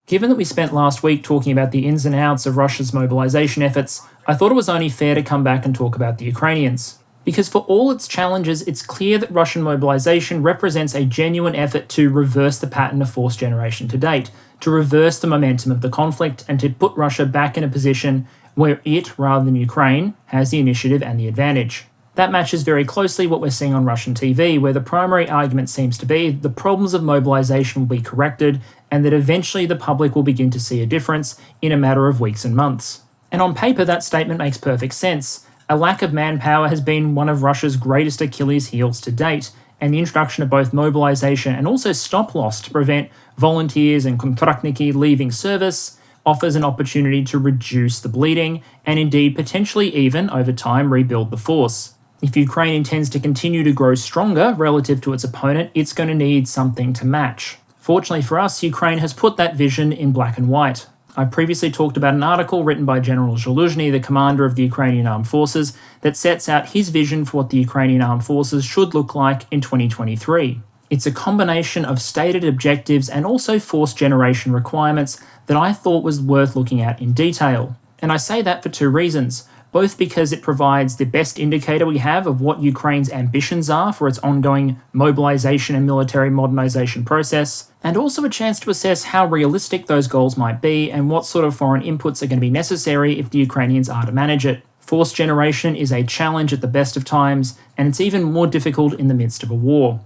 Given that we spent last week talking about the ins and outs of Russia's mobilization efforts, I thought it was only fair to come back and talk about the Ukrainians. Because for all its challenges, it's clear that Russian mobilization represents a genuine effort to reverse the pattern of force generation to date, to reverse the momentum of the conflict, and to put Russia back in a position where it, rather than Ukraine, has the initiative and the advantage. That matches very closely what we're seeing on Russian TV, where the primary argument seems to be the problems of mobilization will be corrected, and that eventually the public will begin to see a difference in a matter of weeks and months. And on paper, that statement makes perfect sense. A lack of manpower has been one of Russia's greatest Achilles heels to date, and the introduction of both mobilization and also stop-loss to prevent volunteers and kontraktniki leaving service offers an opportunity to reduce the bleeding and indeed potentially even, over time, rebuild the force. If Ukraine intends to continue to grow stronger relative to its opponent, it's going to need something to match. Fortunately for us, Ukraine has put that vision in black and white. I previously talked about an article written by General Zaluzhny, the commander of the Ukrainian Armed Forces, that sets out his vision for what the Ukrainian Armed Forces should look like in 2023. It's a combination of stated objectives and also force generation requirements that I thought was worth looking at in detail. And I say that for two reasons. Both because it provides the best indicator we have of what Ukraine's ambitions are for its ongoing mobilization and military modernization process, and also a chance to assess how realistic those goals might be and what sort of foreign inputs are going to be necessary if the Ukrainians are to manage it. Force generation is a challenge at the best of times, and it's even more difficult in the midst of a war.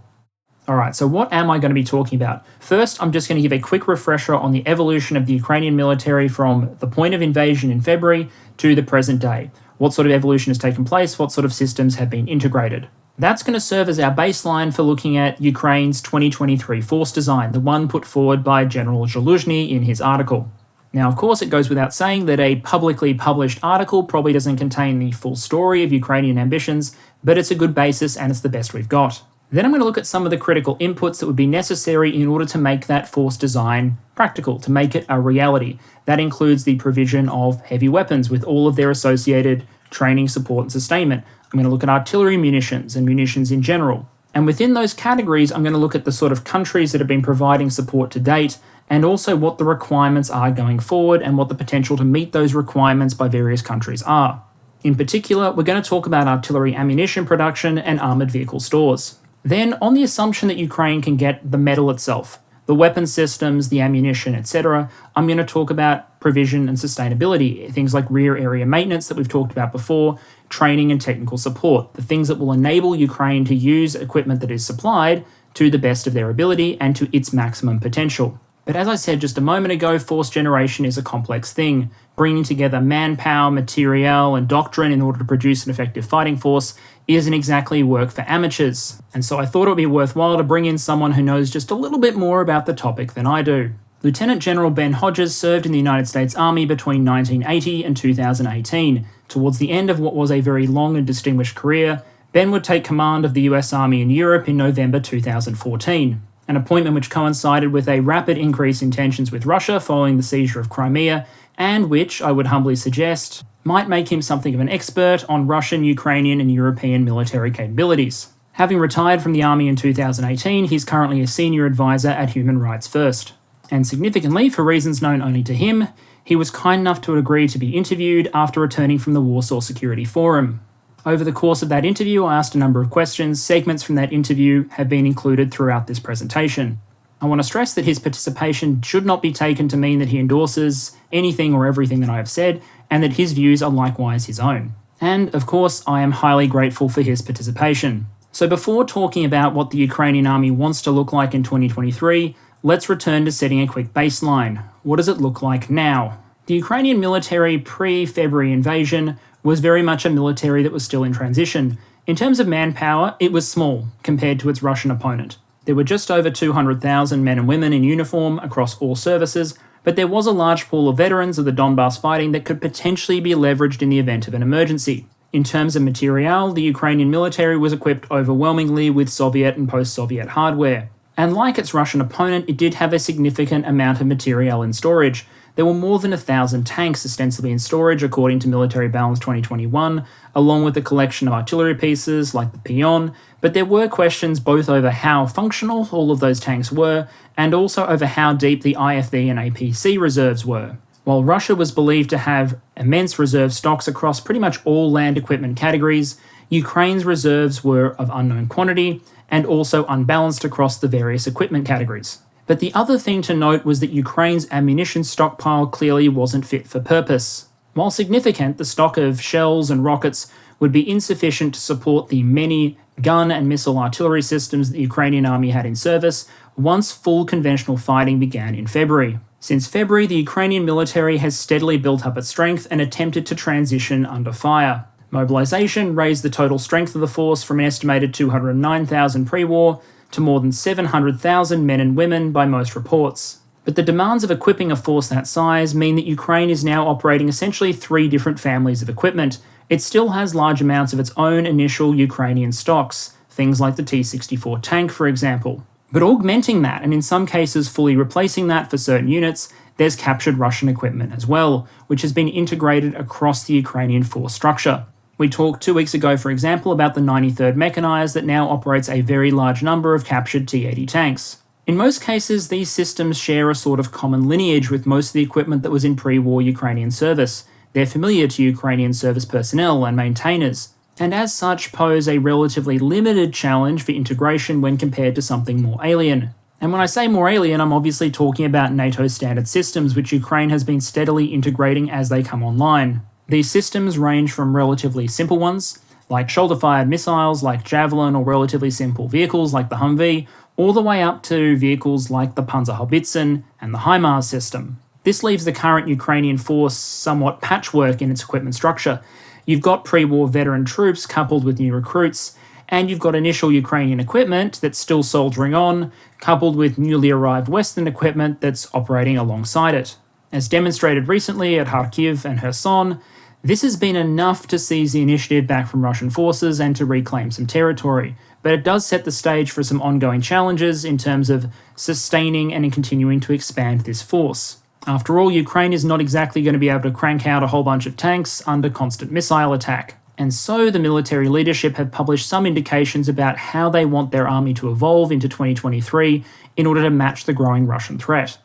Alright, so what am I going to be talking about? First, I'm just going to give a quick refresher on the evolution of the Ukrainian military from the point of invasion in February to the present day. What sort of evolution has taken place? What sort of systems have been integrated? That's going to serve as our baseline for looking at Ukraine's 2023 force design, the one put forward by General Zaluzhny in his article. Now, of course, it goes without saying that a publicly published article probably doesn't contain the full story of Ukrainian ambitions, but it's a good basis and it's the best we've got. Then I'm going to look at some of the critical inputs that would be necessary in order to make that force design practical, to make it a reality. That includes the provision of heavy weapons with all of their associated training, support, and sustainment. I'm going to look at artillery munitions and munitions in general. And within those categories, I'm going to look at the sort of countries that have been providing support to date, and also what the requirements are going forward and what the potential to meet those requirements by various countries are. In particular, we're going to talk about artillery ammunition production and armoured vehicle stores. Then, on the assumption that Ukraine can get the metal itself, the weapon systems, the ammunition, etc., I'm going to talk about provision and sustainability, things like rear area maintenance that we've talked about before, training and technical support, the things that will enable Ukraine to use equipment that is supplied to the best of their ability and to its maximum potential. But as I said just a moment ago, force generation is a complex thing. Bringing together manpower, materiel, and doctrine in order to produce an effective fighting force isn't exactly work for amateurs. And so I thought it would be worthwhile to bring in someone who knows just a little bit more about the topic than I do. Lieutenant General Ben Hodges served in the United States Army between 1980 and 2018. Towards the end of what was a very long and distinguished career, Ben would take command of the US Army in Europe in November 2014. An appointment which coincided with a rapid increase in tensions with Russia following the seizure of Crimea, and which, I would humbly suggest, might make him something of an expert on Russian, Ukrainian, and European military capabilities. Having retired from the Army in 2018, he's currently a senior advisor at Human Rights First. And significantly, for reasons known only to him, he was kind enough to agree to be interviewed after returning from the Warsaw Security Forum. Over the course of that interview, I asked a number of questions. Segments from that interview have been included throughout this presentation. I want to stress that his participation should not be taken to mean that he endorses anything or everything that I have said, and that his views are likewise his own. And, of course, I am highly grateful for his participation. So before talking about what the Ukrainian army wants to look like in 2023, let's return to setting a quick baseline. What does it look like now? The Ukrainian military pre-February invasion was very much a military that was still in transition. In terms of manpower, it was small compared to its Russian opponent. There were just over 200,000 men and women in uniform across all services, but there was a large pool of veterans of the Donbass fighting that could potentially be leveraged in the event of an emergency. In terms of materiel, the Ukrainian military was equipped overwhelmingly with Soviet and post-Soviet hardware. And like its Russian opponent, it did have a significant amount of materiel in storage. There were more than 1,000 tanks ostensibly in storage, according to Military Balance 2021, along with a collection of artillery pieces like the Pion, but there were questions both over how functional all of those tanks were, and also over how deep the IFV and APC reserves were. While Russia was believed to have immense reserve stocks across pretty much all land equipment categories, Ukraine's reserves were of unknown quantity and also unbalanced across the various equipment categories. But the other thing to note was that Ukraine's ammunition stockpile clearly wasn't fit for purpose. While significant, the stock of shells and rockets would be insufficient to support the many gun and missile artillery systems that the Ukrainian army had in service once full conventional fighting began in February. Since February, the Ukrainian military has steadily built up its strength and attempted to transition under fire. Mobilisation raised the total strength of the force from an estimated 209,000 pre-war to more than 700,000 men and women by most reports. But the demands of equipping a force that size mean that Ukraine is now operating essentially 3 different families of equipment. It still has large amounts of its own initial Ukrainian stocks, things like the T-64 tank, for example. But augmenting that, and in some cases fully replacing that for certain units, there's captured Russian equipment as well, which has been integrated across the Ukrainian force structure. We talked 2 weeks ago, for example, about the 93rd Mechanized that now operates a very large number of captured T-80 tanks. In most cases, these systems share a sort of common lineage with most of the equipment that was in pre-war Ukrainian service. They're familiar to Ukrainian service personnel and maintainers, and as such pose a relatively limited challenge for integration when compared to something more alien. And when I say more alien, I'm obviously talking about NATO standard systems, which Ukraine has been steadily integrating as they come online. These systems range from relatively simple ones, like shoulder-fired missiles like Javelin or relatively simple vehicles like the Humvee, all the way up to vehicles like the Panzerhaubitsen and the HIMARS system. This leaves the current Ukrainian force somewhat patchwork in its equipment structure. You've got pre-war veteran troops coupled with new recruits, and you've got initial Ukrainian equipment that's still soldiering on, coupled with newly arrived Western equipment that's operating alongside it. As demonstrated recently at Kharkiv and Kherson, this has been enough to seize the initiative back from Russian forces and to reclaim some territory, but it does set the stage for some ongoing challenges in terms of sustaining and continuing to expand this force. After all, Ukraine is not exactly going to be able to crank out a whole bunch of tanks under constant missile attack. And so the military leadership have published some indications about how they want their army to evolve into 2023 in order to match the growing Russian threat.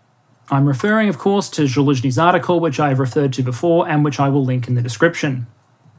I'm referring, of course, to Zaluzhny's article, which I have referred to before and which I will link in the description.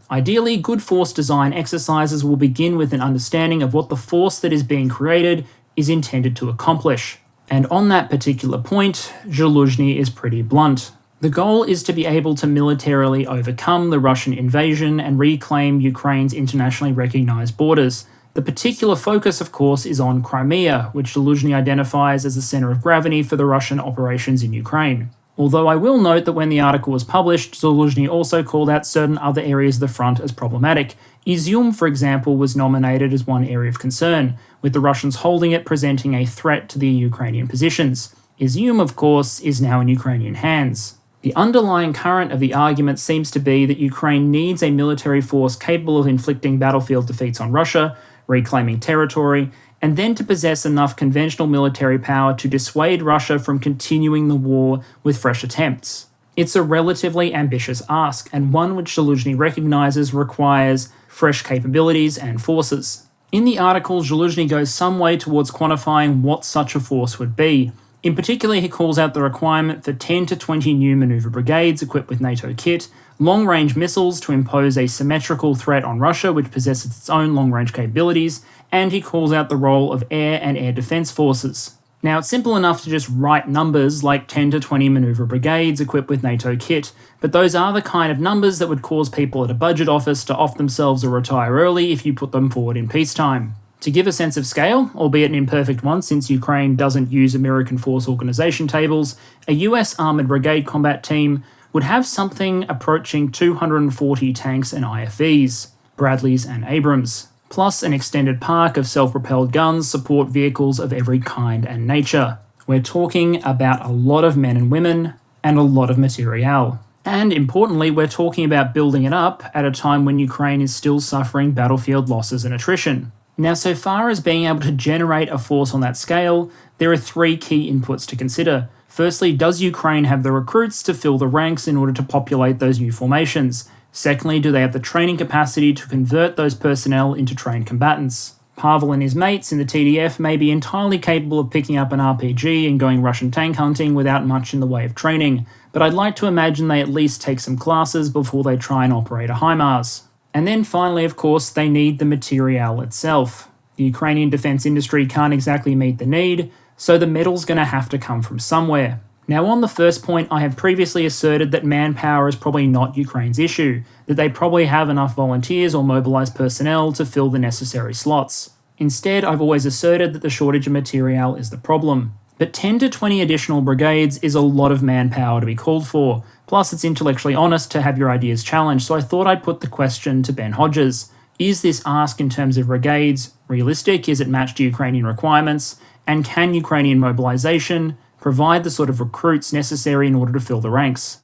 Ideally, good force design exercises will begin with an understanding of what the force that is being created is intended to accomplish. And on that particular point, Zaluzhny is pretty blunt. The goal is to be able to militarily overcome the Russian invasion and reclaim Ukraine's internationally recognized borders. The particular focus, of course, is on Crimea, which Zaluzhny identifies as the center of gravity for the Russian operations in Ukraine. Although I will note that when the article was published, Zaluzhny also called out certain other areas of the front as problematic. Izium, for example, was nominated as one area of concern, with the Russians holding it presenting a threat to the Ukrainian positions. Izium, of course, is now in Ukrainian hands. The underlying current of the argument seems to be that Ukraine needs a military force capable of inflicting battlefield defeats on Russia, reclaiming territory, and then to possess enough conventional military power to dissuade Russia from continuing the war with fresh attempts. It's a relatively ambitious ask, and one which Zaluzhny recognises requires fresh capabilities and forces. In the article, Zaluzhny goes some way towards quantifying what such a force would be. In particular, he calls out the requirement for 10 to 20 new manoeuvre brigades equipped with NATO kit, long-range missiles to impose a symmetrical threat on Russia which possesses its own long-range capabilities, and he calls out the role of air and air defense forces. Now, it's simple enough to just write numbers like 10 to 20 manoeuvre brigades equipped with NATO kit, but those are the kind of numbers that would cause people at a budget office to off themselves or retire early if you put them forward in peacetime. To give a sense of scale, albeit an imperfect one since Ukraine doesn't use American force organization tables, a US armoured brigade combat team would have something approaching 240 tanks and IFVs, Bradleys and Abrams, plus an extended park of self-propelled guns, support vehicles of every kind and nature. We're talking about a lot of men and women and a lot of materiel. And importantly, we're talking about building it up at a time when Ukraine is still suffering battlefield losses and attrition. Now, so far as being able to generate a force on that scale, there are three key inputs to consider. Firstly, does Ukraine have the recruits to fill the ranks in order to populate those new formations? Secondly, do they have the training capacity to convert those personnel into trained combatants? Pavel and his mates in the TDF may be entirely capable of picking up an RPG and going Russian tank hunting without much in the way of training, but I'd like to imagine they at least take some classes before they try and operate a HIMARS. And then finally, of course, they need the material itself. The Ukrainian defence industry can't exactly meet the need, so the metal's going to have to come from somewhere. Now, on the first point, I have previously asserted that manpower is probably not Ukraine's issue, that they probably have enough volunteers or mobilised personnel to fill the necessary slots. Instead, I've always asserted that the shortage of material is the problem. But 10 to 20 additional brigades is a lot of manpower to be called for, plus it's intellectually honest to have your ideas challenged, so I thought I'd put the question to Ben Hodges. Is this ask in terms of brigades realistic? Is it matched to Ukrainian requirements? And can Ukrainian mobilisation provide the sort of recruits necessary in order to fill the ranks?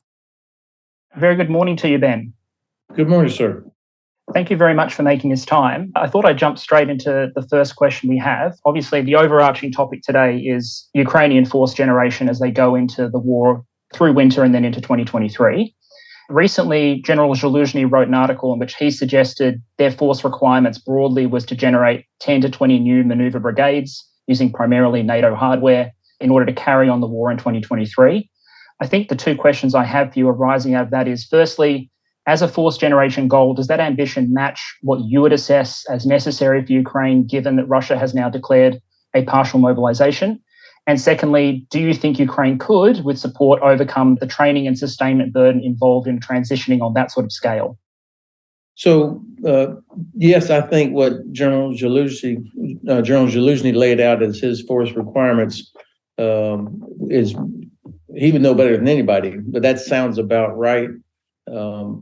Very good morning to you, Ben. Good morning, sir. Thank you very much for making this time. I thought I'd jump straight into the first question we have. Obviously, the overarching topic today is Ukrainian force generation as they go into the war through winter and then into 2023. Recently, General Zaluzhny wrote an article in which he suggested their force requirements broadly was to generate 10 to 20 new manoeuvre brigades using primarily NATO hardware in order to carry on the war in 2023. I think the two questions I have for you arising out of that is, firstly, as a force generation goal, does that ambition match what you would assess as necessary for Ukraine, given that Russia has now declared a partial mobilisation? And secondly, do you think Ukraine could, with support, overcome the training and sustainment burden involved in transitioning on that sort of scale? So, yes, I think what General Zaluzhny laid out as his force requirements is, he would know better than anybody, but that sounds about right.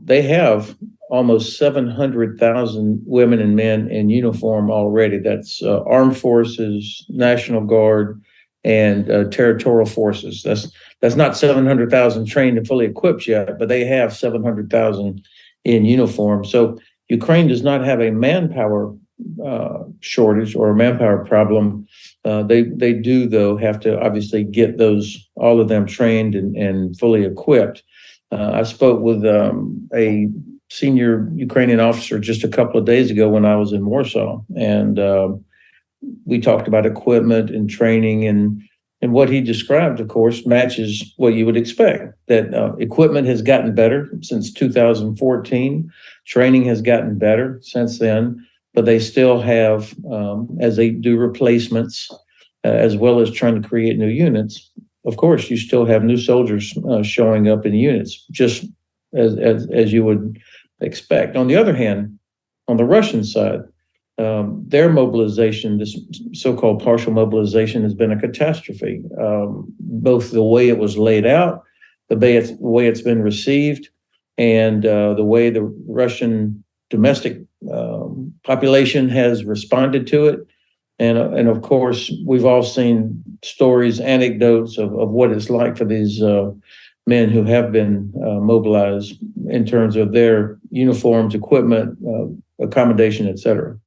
They have almost 700,000 women and men in uniform already. That's armed forces, National Guard, and territorial forces. That's not 700,000 trained and fully equipped yet, but they have 700,000 in uniform. So Ukraine does not have a manpower shortage or a manpower problem. They do, though, have to obviously get all of them trained and fully equipped. I spoke with a senior Ukrainian officer just a couple of days ago when I was in Warsaw, and we talked about equipment and training, and what he described, of course, matches what you would expect, that equipment has gotten better since 2014. Training has gotten better since then, but they still have, as they do replacements, as well as trying to create new units, of course, you still have new soldiers showing up in units, just as you would expect. On the other hand, on the Russian side, their mobilization, this so-called partial mobilization, has been a catastrophe. Both the way it was laid out, the way it's been received, and the way the Russian domestic population has responded to it. And of course, we've all seen stories, anecdotes of what it's like for these men who have been mobilized in terms of their uniforms, equipment, accommodation, etc.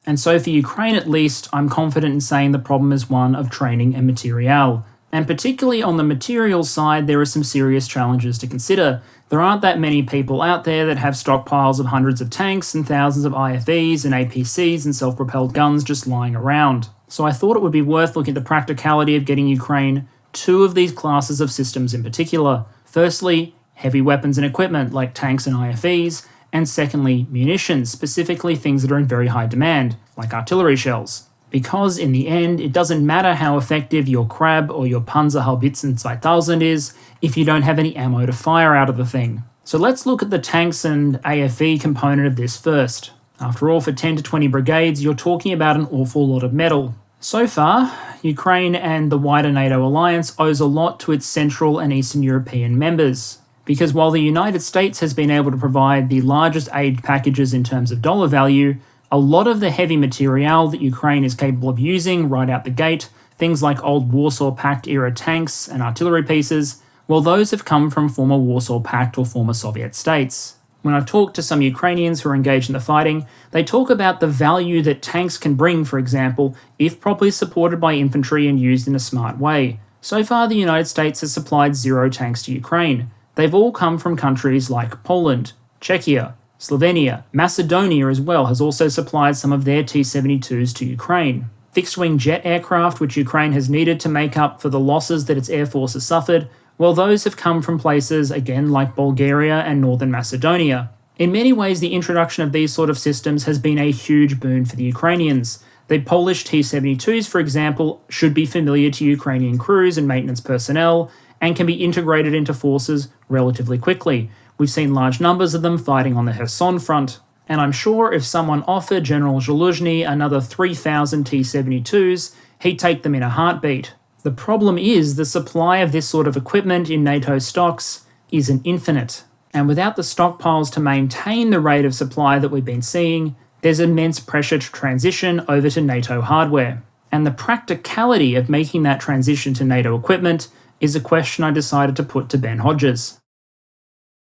And so for Ukraine at least, I'm confident in saying the problem is one of training and material. And particularly on the material side, there are some serious challenges to consider. There aren't that many people out there that have stockpiles of hundreds of tanks and thousands of IFVs and APCs and self-propelled guns just lying around. So I thought it would be worth looking at the practicality of getting Ukraine two of these classes of systems in particular. Firstly, heavy weapons and equipment like tanks and IFVs, and secondly, munitions, specifically things that are in very high demand, like artillery shells. Because in the end, it doesn't matter how effective your Krab or your Panzerhaubitze 2000 is if you don't have any ammo to fire out of the thing. So let's look at the tanks and AFV component of this first. After all, for 10 to 20 brigades, you're talking about an awful lot of metal. So far, Ukraine and the wider NATO alliance owes a lot to its Central and Eastern European members. Because while the United States has been able to provide the largest aid packages in terms of dollar value, a lot of the heavy material that Ukraine is capable of using right out the gate, things like old Warsaw Pact era tanks and artillery pieces, well, those have come from former Warsaw Pact or former Soviet states. When I've talked to some Ukrainians who are engaged in the fighting, they talk about the value that tanks can bring, for example, if properly supported by infantry and used in a smart way. So far, the United States has supplied 0 tanks to Ukraine. They've all come from countries like Poland, Czechia, Slovenia, Macedonia as well has also supplied some of their T-72s to Ukraine. Fixed-wing jet aircraft which Ukraine has needed to make up for the losses that its air force has suffered, well, those have come from places, again, like Bulgaria and northern Macedonia. In many ways, the introduction of these sort of systems has been a huge boon for the Ukrainians. The Polish T-72s, for example, should be familiar to Ukrainian crews and maintenance personnel, and can be integrated into forces relatively quickly. We've seen large numbers of them fighting on the Kherson front, and I'm sure if someone offered General Zaluzhny another 3,000 T-72s, he'd take them in a heartbeat. The problem is the supply of this sort of equipment in NATO stocks isn't infinite, and without the stockpiles to maintain the rate of supply that we've been seeing, there's immense pressure to transition over to NATO hardware. And the practicality of making that transition to NATO equipment is a question I decided to put to Ben Hodges.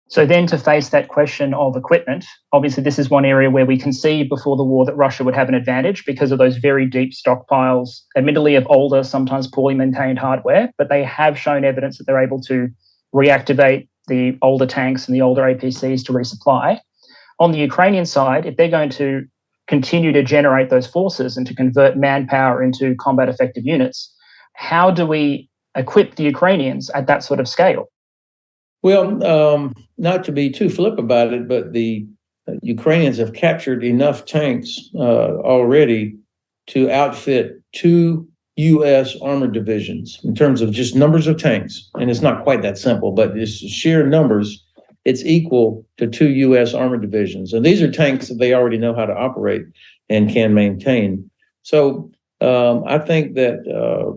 So then to face that question of equipment, obviously this is one area where we conceived before the war that Russia would have an advantage because of those very deep stockpiles, admittedly of older, sometimes poorly maintained hardware, but they have shown evidence that they're able to reactivate the older tanks and the older APCs to resupply. On the Ukrainian side, if they're going to continue to generate those forces and to convert manpower into combat effective units, how do we equip the Ukrainians at that sort of scale? Well, not to be too flip about it, but the Ukrainians have captured enough tanks already to outfit 2 U.S. armored divisions in terms of just numbers of tanks. And it's not quite that simple, but it's sheer numbers. It's equal to 2 U.S. armored divisions. And these are tanks that they already know how to operate and can maintain. So I think that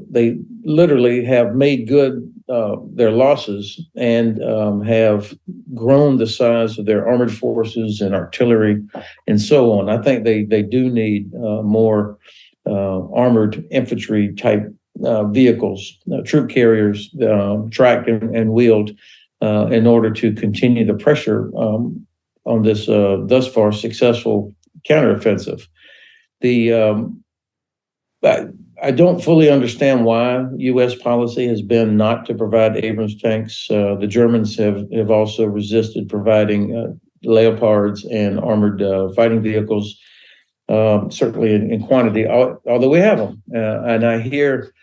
they literally have made good their losses and have grown the size of their armored forces and artillery and so on. I think they do need more armored infantry type vehicles, troop carriers, tracked and wheeled, in order to continue the pressure on this thus far successful counteroffensive. I don't fully understand why U.S. policy has been not to provide Abrams tanks. The Germans have also resisted providing Leopards and armored fighting vehicles, certainly in quantity, although we have them. And I hear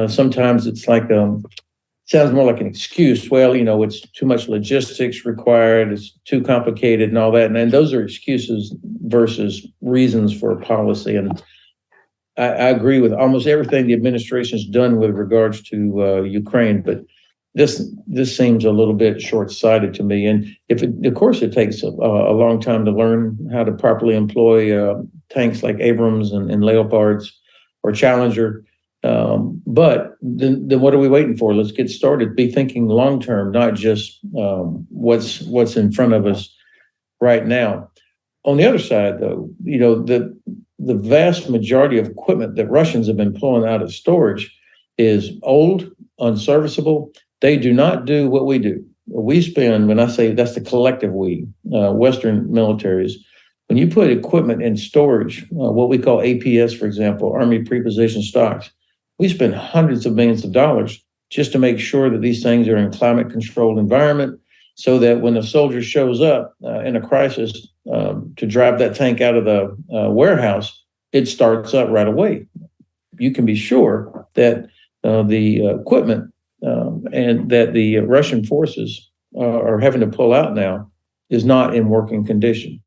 sometimes it's like, sounds more like an excuse. Well, it's too much logistics required, it's too complicated and all that. And those are excuses versus reasons for policy. And I agree with almost everything the administration has done with regards to Ukraine, but this seems a little bit short-sighted to me. And of course, it takes a long time to learn how to properly employ tanks like Abrams and Leopards or Challenger. But then what are we waiting for? Let's get started. Be thinking long-term, not just what's in front of us right now. On the other side, though, the vast majority of equipment that Russians have been pulling out of storage is old, unserviceable. They do not do what we do. We spend, when I say that's the collective we, Western militaries, when you put equipment in storage, what we call APS, for example, Army Preposition Stocks, we spend hundreds of millions of dollars just to make sure that these things are in a climate-controlled environment so that when a soldier shows up in a crisis to drive that tank out of the warehouse, it starts up right away. You can be sure that the equipment and that the Russian forces are having to pull out now is not in working condition.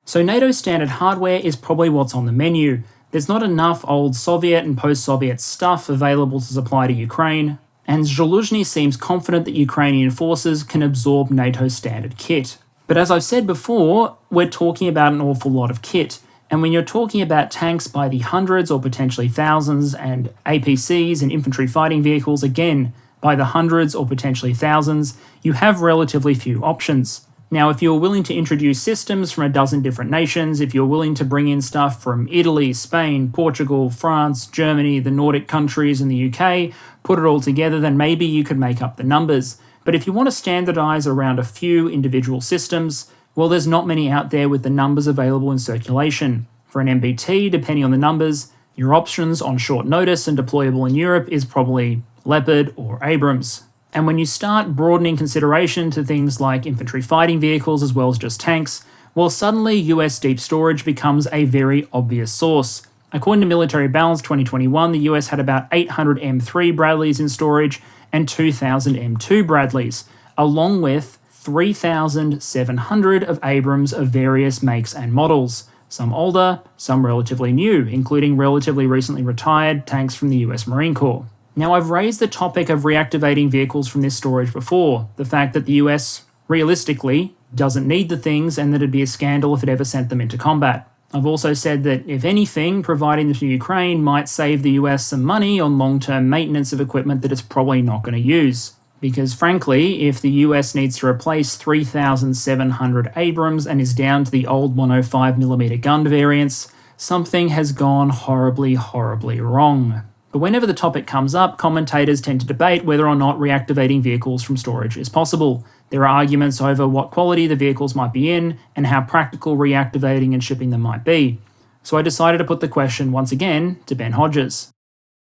So NATO standard hardware is probably what's on the menu. There's not enough old Soviet and post-Soviet stuff available to supply to Ukraine, and Zaluzhny seems confident that Ukrainian forces can absorb NATO standard kit. But as I've said before, we're talking about an awful lot of kit, and when you're talking about tanks by the hundreds or potentially thousands, and APCs and infantry fighting vehicles, again, by the hundreds or potentially thousands, you have relatively few options. Now, if you're willing to introduce systems from a dozen different nations, if you're willing to bring in stuff from Italy, Spain, Portugal, France, Germany, the Nordic countries, and the UK, put it all together, then maybe you could make up the numbers. But if you want to standardize around a few individual systems, well, there's not many out there with the numbers available in circulation. For an MBT, depending on the numbers, your options on short notice and deployable in Europe is probably Leopard or Abrams. And when you start broadening consideration to things like infantry fighting vehicles as well as just tanks, well, suddenly US deep storage becomes a very obvious source. According to Military Balance 2021, the US had about 800 M3 Bradleys in storage and 2,000 M2 Bradleys, along with 3,700 of Abrams of various makes and models, some older, some relatively new, including relatively recently retired tanks from the US Marine Corps. Now, I've raised the topic of reactivating vehicles from this storage before, the fact that the US, realistically, doesn't need the things and that it'd be a scandal if it ever sent them into combat. I've also said that, if anything, providing them to Ukraine might save the US some money on long-term maintenance of equipment that it's probably not going to use. Because frankly, if the US needs to replace 3,700 Abrams and is down to the old 105mm gun variants, something has gone horribly, horribly wrong. But whenever the topic comes up, commentators tend to debate whether or not reactivating vehicles from storage is possible. There are arguments over what quality the vehicles might be in and how practical reactivating and shipping them might be. So I decided to put the question once again to Ben Hodges.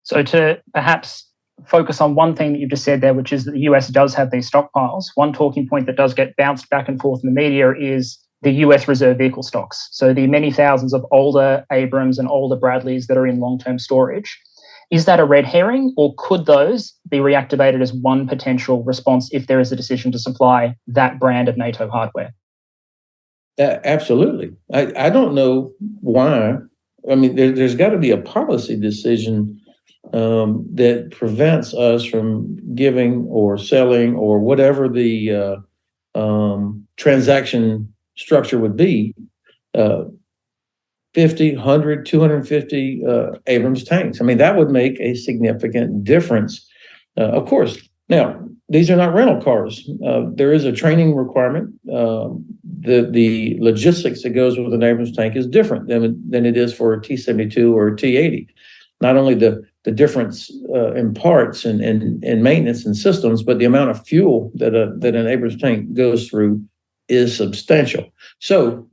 So to perhaps focus on one thing that you've just said there, which is that the US does have these stockpiles, one talking point that does get bounced back and forth in the media is the US reserve vehicle stocks. So the many thousands of older Abrams and older Bradleys that are in long-term storage. Is that a red herring, or could those be reactivated as one potential response if there is a decision to supply that brand of NATO hardware? Absolutely. I don't know why. I mean, there's got to be a policy decision that prevents us from giving or selling or whatever the transaction structure would be, 50, 100, 250 Abrams tanks. I mean, that would make a significant difference. Of course, now, these are not rental cars. There is a training requirement. The logistics that goes with an Abrams tank is different than it is for a T-72 or a T-80. Not only the difference in parts and maintenance and systems, but the amount of fuel that an Abrams tank goes through is substantial. So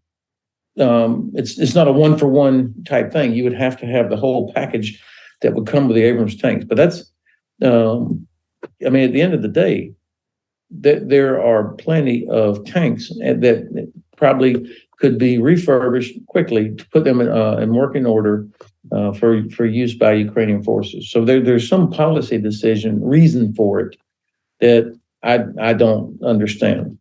it's not a one-for-one type thing. You would have to have the whole package that would come with the Abrams tanks. But that's, I mean, at the end of the day, there are plenty of tanks that probably could be refurbished quickly to put them in working order for use by Ukrainian forces. So there's some policy reason for it that I don't understand.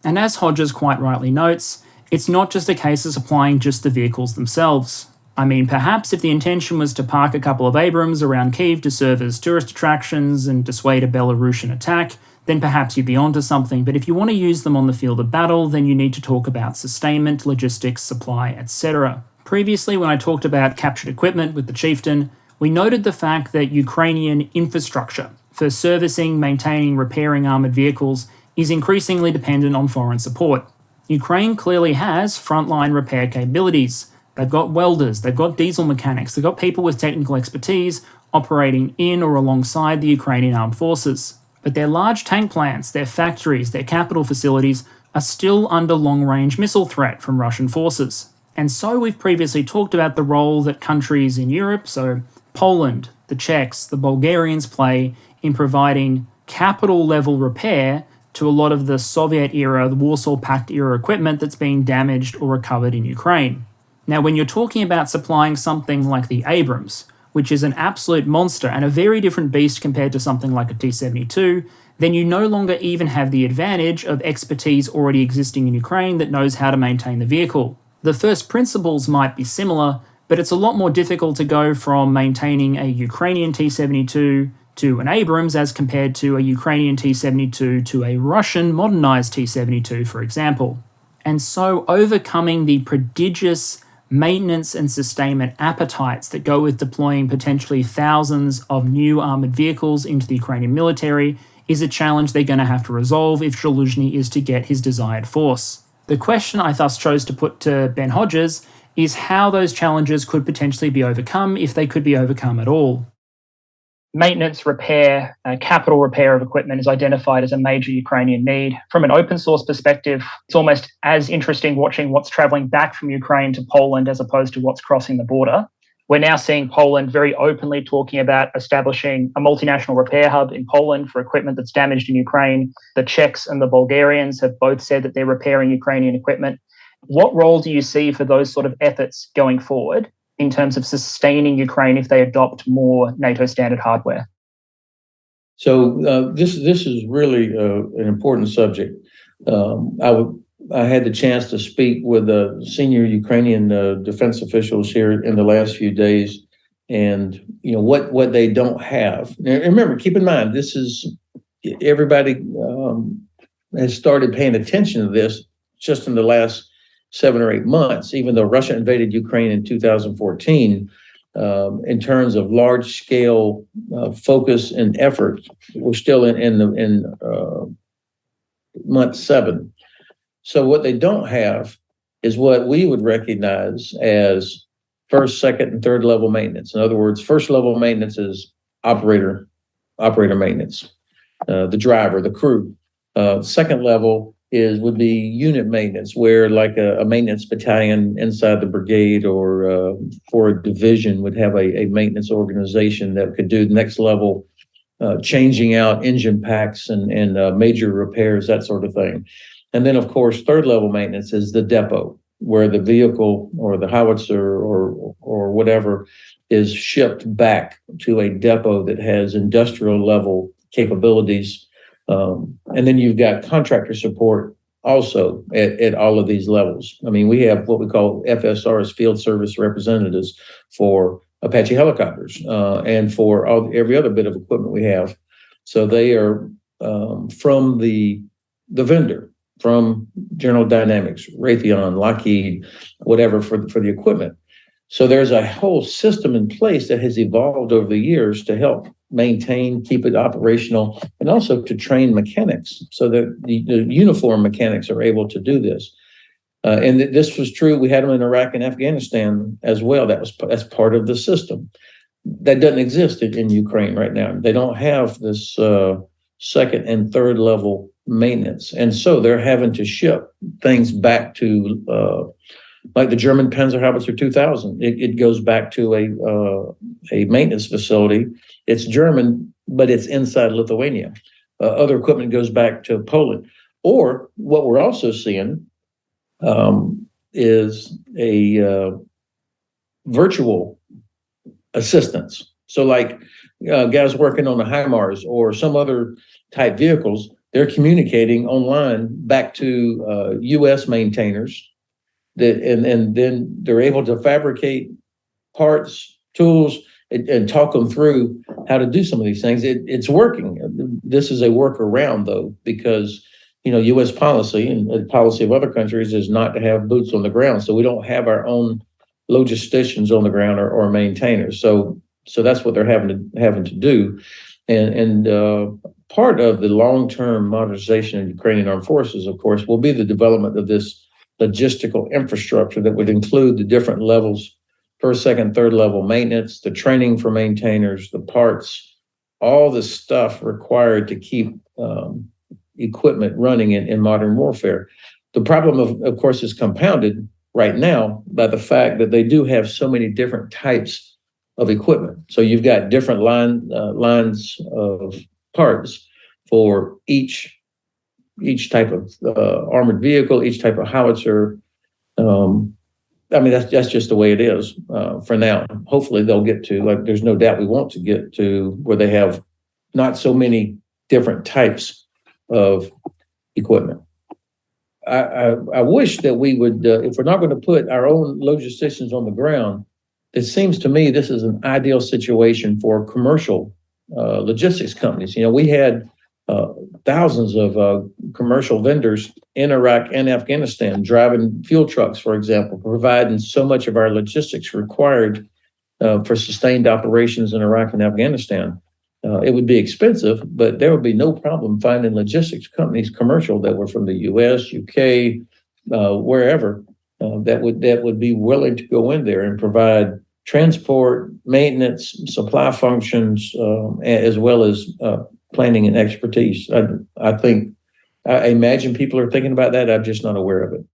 And as Hodges quite rightly notes, it's not just a case of supplying just the vehicles themselves. I mean, perhaps if the intention was to park a couple of Abrams around Kyiv to serve as tourist attractions and dissuade a Belarusian attack, then perhaps you'd be onto something. But if you want to use them on the field of battle, then you need to talk about sustainment, logistics, supply, etc. Previously, when I talked about captured equipment with the Chieftain, we noted the fact that Ukrainian infrastructure for servicing, maintaining, repairing armoured vehicles is increasingly dependent on foreign support. Ukraine clearly has frontline repair capabilities. They've got welders, they've got diesel mechanics, they've got people with technical expertise operating in or alongside the Ukrainian armed forces. But their large tank plants, their factories, their capital facilities are still under long-range missile threat from Russian forces. And so we've previously talked about the role that countries in Europe, so Poland, the Czechs, the Bulgarians play in providing capital-level repair to a lot of the Soviet-era, the Warsaw Pact-era equipment that's being damaged or recovered in Ukraine. Now, when you're talking about supplying something like the Abrams, which is an absolute monster and a very different beast compared to something like a T-72, then you no longer even have the advantage of expertise already existing in Ukraine that knows how to maintain the vehicle. The first principles might be similar, but it's a lot more difficult to go from maintaining a Ukrainian T-72 to an Abrams as compared to a Ukrainian T-72 to a Russian modernized T-72, for example. And so overcoming the prodigious maintenance and sustainment appetites that go with deploying potentially thousands of new armoured vehicles into the Ukrainian military is a challenge they're going to have to resolve if Zaluzhny is to get his desired force. The question I thus chose to put to Ben Hodges is how those challenges could potentially be overcome if they could be overcome at all. maintenance, repair, capital repair of equipment is identified as a major Ukrainian need. From an open source perspective, it's almost as interesting watching what's traveling back from Ukraine to Poland as opposed to what's crossing the border. We're now seeing Poland very openly talking about establishing a multinational repair hub in Poland for equipment that's damaged in Ukraine. The Czechs and the Bulgarians have both said that they're repairing Ukrainian equipment. What role do you see for those sort of efforts going forward in terms of sustaining Ukraine if they adopt more NATO standard hardware? So this is really an important subject. I had the chance to speak with senior Ukrainian defense officials here in the last few days, and what they don't have. Now, remember, keep in mind, this is everybody has started paying attention to this just in the last 7 or 8 months, even though Russia invaded Ukraine in 2014, in terms of large scale focus and effort, we're still in month 7. So what they don't have is what we would recognize as first, second, and third level maintenance. In other words, first level maintenance is operator maintenance, the driver, the crew. Second level would be unit maintenance, where like a maintenance battalion inside the brigade or for a division would have a maintenance organization that could do the next level, changing out engine packs and major repairs, that sort of thing. And then, of course, third level maintenance is the depot, where the vehicle or the howitzer or whatever is shipped back to a depot that has industrial level capabilities. And then you've got contractor support also at all of these levels. I mean, we have what we call FSRs, field service representatives, for Apache helicopters and for every other bit of equipment we have. So they are from the vendor, from General Dynamics, Raytheon, Lockheed, whatever, for the equipment. So there's a whole system in place that has evolved over the years to help maintain, keep it operational, and also to train mechanics so that the uniform mechanics are able to do this. And this was true. We had them in Iraq and Afghanistan as well. That's part of the system. That doesn't exist in Ukraine right now. They don't have this second and third level maintenance. And so they're having to ship things back to like the German Panzerhaubitze 2000. It goes back to a maintenance facility. It's German, but it's inside Lithuania. Other equipment goes back to Poland. Or what we're also seeing is a virtual assistance. So like guys working on the HIMARS or some other type vehicles, they're communicating online back to U.S. maintainers, and then they're able to fabricate parts, tools, and talk them through how to do some of these things. It's working. This is a workaround, though, because U.S. policy and the policy of other countries is not to have boots on the ground. So we don't have our own logisticians on the ground or maintainers. So that's what they're having to do. And part of the long-term modernization of Ukrainian armed forces, of course, will be the development of this logistical infrastructure that would include the different levels, first, second, third level maintenance, the training for maintainers, the parts, all the stuff required to keep equipment running in modern warfare. The problem, of course, is compounded right now by the fact that they do have so many different types of equipment. So you've got different lines of parts for each type of armored vehicle, each type of howitzer. I mean, that's just the way it is for now. Hopefully they'll get to, there's no doubt we want to get to where they have not so many different types of equipment. I wish that we would, if we're not going to put our own logisticians on the ground, it seems to me this is an ideal situation for commercial logistics companies. We had thousands of commercial vendors in Iraq and Afghanistan driving fuel trucks, for example, providing so much of our logistics required for sustained operations in Iraq and Afghanistan. It would be expensive, but there would be no problem finding logistics companies, commercial, that were from the U.S., UK, wherever, that would be willing to go in there and provide transport, maintenance, supply functions, as well as planning and expertise. I imagine people are thinking about that. I'm just not aware of it.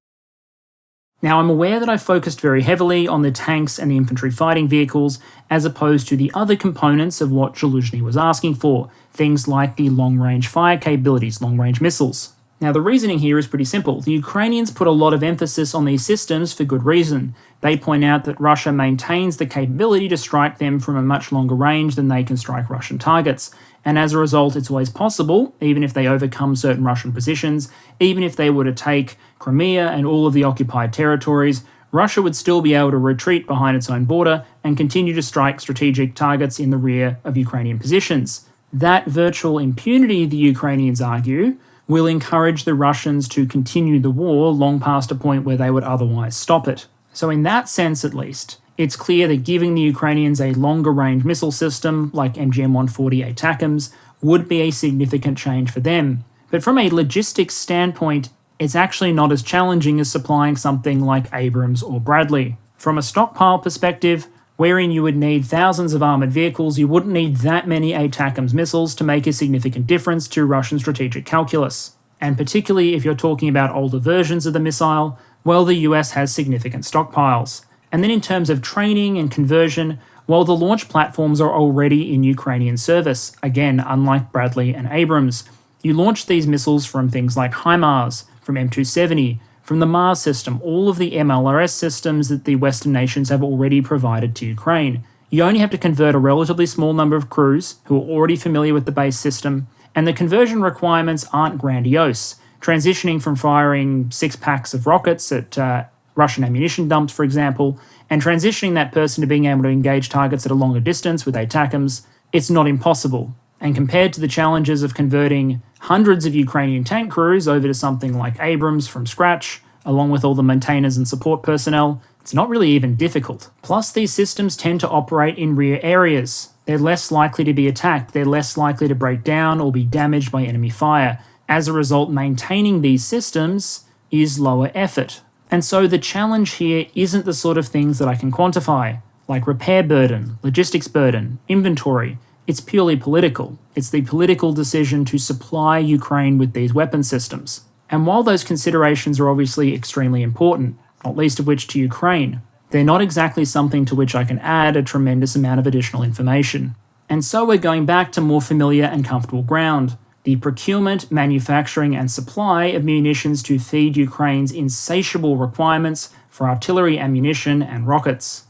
Now, I'm aware that I focused very heavily on the tanks and the infantry fighting vehicles, as opposed to the other components of what Zaluzhny was asking for, things like the long-range fire capabilities, long-range missiles. Now, the reasoning here is pretty simple. The Ukrainians put a lot of emphasis on these systems for good reason. They point out that Russia maintains the capability to strike them from a much longer range than they can strike Russian targets. And as a result, it's always possible, even if they overcome certain Russian positions, even if they were to take Crimea and all of the occupied territories, Russia would still be able to retreat behind its own border and continue to strike strategic targets in the rear of Ukrainian positions. That virtual impunity, the Ukrainians argue, will encourage the Russians to continue the war long past a point where they would otherwise stop it. So in that sense, at least, it's clear that giving the Ukrainians a longer-range missile system like MGM-140 ATACMS would be a significant change for them. But from a logistics standpoint, it's actually not as challenging as supplying something like Abrams or Bradley. From a stockpile perspective, wherein you would need thousands of armoured vehicles, you wouldn't need that many ATACMS missiles to make a significant difference to Russian strategic calculus. And particularly if you're talking about older versions of the missile, well, the US has significant stockpiles. And then in terms of training and conversion, well, the launch platforms are already in Ukrainian service. Again, unlike Bradley and Abrams, you launch these missiles from things like HIMARS, from M270, from the Mars system, all of the MLRS systems that the Western nations have already provided to Ukraine. You only have to convert a relatively small number of crews who are already familiar with the base system, and the conversion requirements aren't grandiose. Transitioning from firing 6 packs of rockets at Russian ammunition dumps, for example, and transitioning that person to being able to engage targets at a longer distance with ATACMS, it's not impossible. And compared to the challenges of converting hundreds of Ukrainian tank crews over to something like Abrams from scratch, along with all the maintainers and support personnel, it's not really even difficult. Plus, these systems tend to operate in rear areas. They're less likely to be attacked, they're less likely to break down or be damaged by enemy fire. As a result, maintaining these systems is lower effort. And so the challenge here isn't the sort of things that I can quantify, like repair burden, logistics burden, inventory. It's purely political. It's the political decision to supply Ukraine with these weapon systems. And while those considerations are obviously extremely important, not least of which to Ukraine, they're not exactly something to which I can add a tremendous amount of additional information. And so we're going back to more familiar and comfortable ground. The procurement, manufacturing, and supply of munitions to feed Ukraine's insatiable requirements for artillery ammunition and rockets.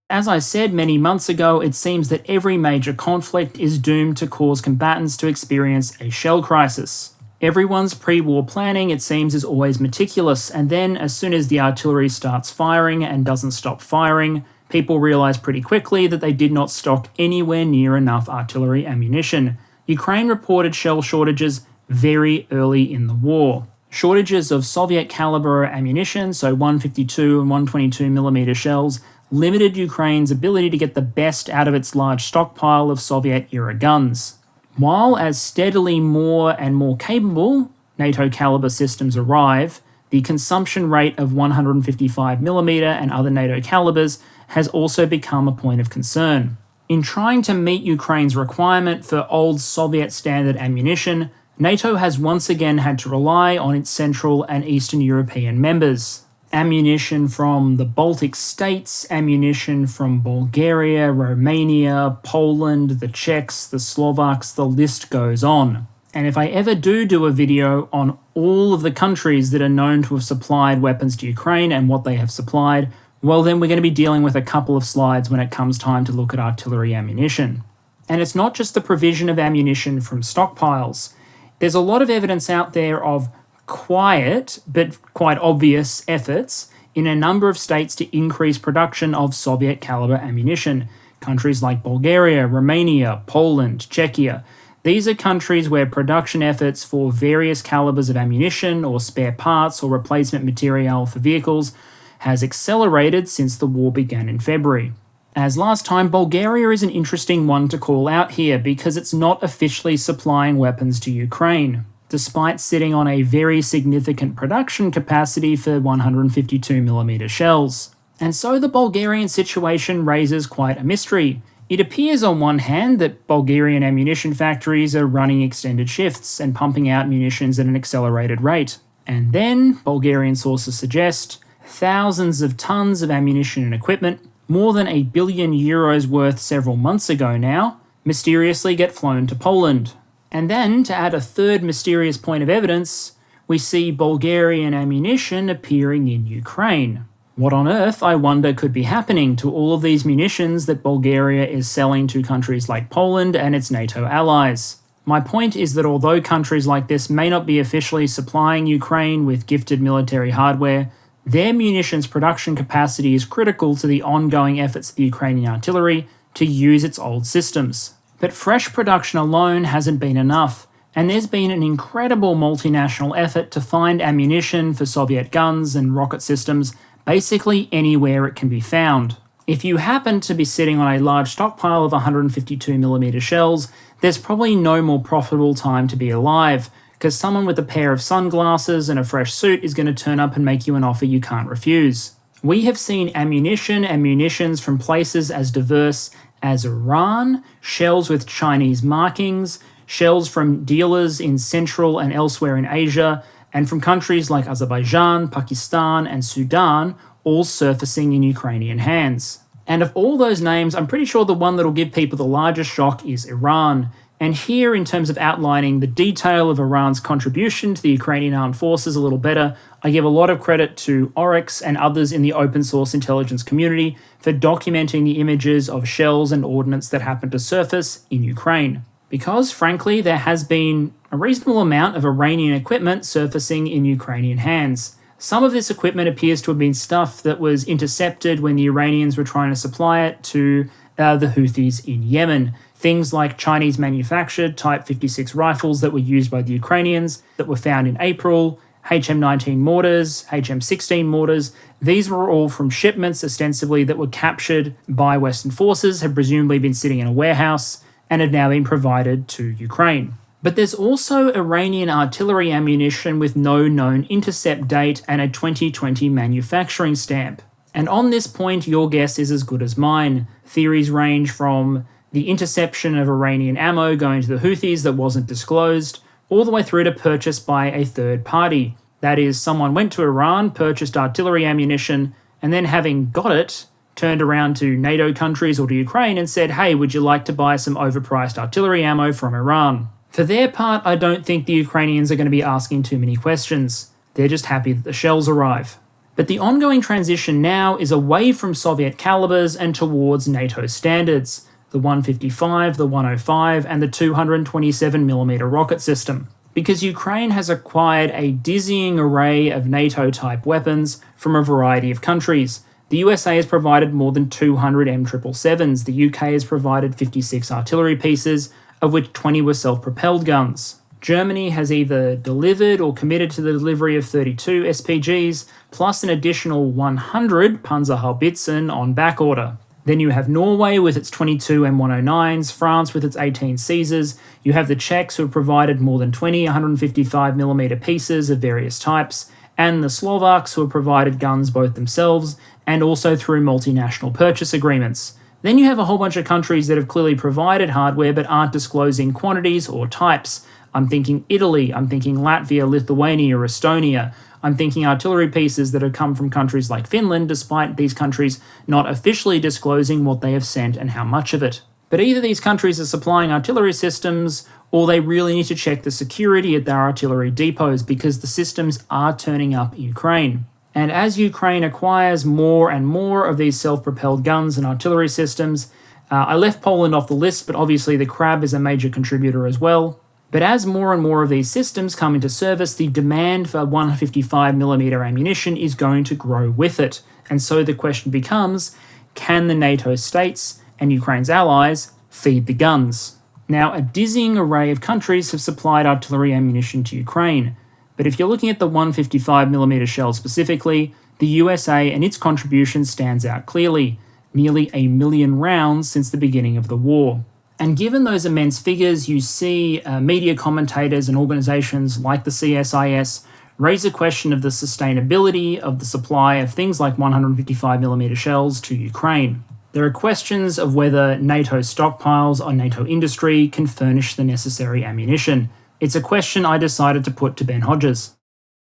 As I said many months ago, it seems that every major conflict is doomed to cause combatants to experience a shell crisis. Everyone's pre-war planning, it seems, is always meticulous, and then as soon as the artillery starts firing and doesn't stop firing, people realise pretty quickly that they did not stock anywhere near enough artillery ammunition. Ukraine reported shell shortages very early in the war. Shortages of Soviet caliber ammunition, so 152 and 122mm shells, limited Ukraine's ability to get the best out of its large stockpile of Soviet-era guns. While as steadily more and more capable NATO caliber systems arrive, the consumption rate of 155mm and other NATO calibers has also become a point of concern. In trying to meet Ukraine's requirement for old Soviet standard ammunition, NATO has once again had to rely on its Central and Eastern European members. Ammunition from the Baltic states, ammunition from Bulgaria, Romania, Poland, the Czechs, the Slovaks, the list goes on. And if I ever do a video on all of the countries that are known to have supplied weapons to Ukraine and what they have supplied, well then we're going to be dealing with a couple of slides when it comes time to look at artillery ammunition. And it's not just the provision of ammunition from stockpiles. There's a lot of evidence out there of quiet but quite obvious efforts in a number of states to increase production of Soviet caliber ammunition. Countries like Bulgaria, Romania, Poland, Czechia. These are countries where production efforts for various calibers of ammunition or spare parts or replacement material for vehicles has accelerated since the war began in February. As last time, Bulgaria is an interesting one to call out here because it's not officially supplying weapons to Ukraine, despite sitting on a very significant production capacity for 152mm shells. And so the Bulgarian situation raises quite a mystery. It appears on one hand that Bulgarian ammunition factories are running extended shifts and pumping out munitions at an accelerated rate. And then, Bulgarian sources suggest, thousands of tons of ammunition and equipment, more than €1 billion worth several months ago now, mysteriously get flown to Poland. And then, to add a third mysterious point of evidence, we see Bulgarian ammunition appearing in Ukraine. What on earth, I wonder, could be happening to all of these munitions that Bulgaria is selling to countries like Poland and its NATO allies? My point is that although countries like this may not be officially supplying Ukraine with gifted military hardware, their munitions production capacity is critical to the ongoing efforts of the Ukrainian artillery to use its old systems. But fresh production alone hasn't been enough, and there's been an incredible multinational effort to find ammunition for Soviet guns and rocket systems basically anywhere it can be found. If you happen to be sitting on a large stockpile of 152mm shells, there's probably no more profitable time to be alive, because someone with a pair of sunglasses and a fresh suit is going to turn up and make you an offer you can't refuse. We have seen ammunition and munitions from places as diverse as Iran, shells with Chinese markings, shells from dealers in Central and elsewhere in Asia, and from countries like Azerbaijan, Pakistan, and Sudan, all surfacing in Ukrainian hands. And of all those names, I'm pretty sure the one that'll give people the largest shock is Iran. And here, in terms of outlining the detail of Iran's contribution to the Ukrainian armed forces a little better, I give a lot of credit to Oryx and others in the open source intelligence community for documenting the images of shells and ordnance that happen to surface in Ukraine. Because, frankly, there has been a reasonable amount of Iranian equipment surfacing in Ukrainian hands. Some of this equipment appears to have been stuff that was intercepted when the Iranians were trying to supply it to the Houthis in Yemen. Things like Chinese-manufactured Type 56 rifles that were used by the Ukrainians that were found in April, HM19 mortars, HM16 mortars. These were all from shipments, ostensibly, that were captured by Western forces, had presumably been sitting in a warehouse, and had now been provided to Ukraine. But there's also Iranian artillery ammunition with no known intercept date and a 2020 manufacturing stamp. And on this point, your guess is as good as mine. Theories range from the interception of Iranian ammo going to the Houthis that wasn't disclosed, all the way through to purchase by a third party. That is, someone went to Iran, purchased artillery ammunition, and then having got it, turned around to NATO countries or to Ukraine and said, hey, would you like to buy some overpriced artillery ammo from Iran? For their part, I don't think the Ukrainians are going to be asking too many questions. They're just happy that the shells arrive. But the ongoing transition now is away from Soviet calibers and towards NATO standards, the 155, the 105, and the 227mm rocket system. Because Ukraine has acquired a dizzying array of NATO-type weapons from a variety of countries. The USA has provided more than 200 M777s. The UK has provided 56 artillery pieces, of which 20 were self-propelled guns. Germany has either delivered or committed to the delivery of 32 SPGs, plus an additional 100 Panzerhaubitzen on backorder. Then you have Norway with its 22 M109s, France with its 18 Caesars, you have the Czechs who have provided more than 20 155mm pieces of various types, and the Slovaks who have provided guns both themselves and also through multinational purchase agreements. Then you have a whole bunch of countries that have clearly provided hardware but aren't disclosing quantities or types. I'm thinking Italy, I'm thinking Latvia, Lithuania, or Estonia. I'm thinking artillery pieces that have come from countries like Finland, despite these countries not officially disclosing what they have sent and how much of it. But either these countries are supplying artillery systems, or they really need to check the security at their artillery depots because the systems are turning up in Ukraine. And as Ukraine acquires more and more of these self-propelled guns and artillery systems, I left Poland off the list, but obviously the Crab is a major contributor as well. But as more and more of these systems come into service, the demand for 155mm ammunition is going to grow with it. And so the question becomes, can the NATO states and Ukraine's allies feed the guns? Now, a dizzying array of countries have supplied artillery ammunition to Ukraine. But if you're looking at the 155mm shell specifically, the USA and its contribution stands out clearly, nearly 1 million rounds since the beginning of the war. And given those immense figures, you see media commentators and organisations like the CSIS raise a question of the sustainability of the supply of things like 155mm shells to Ukraine. There are questions of whether NATO stockpiles or NATO industry can furnish the necessary ammunition. It's a question I decided to put to Ben Hodges.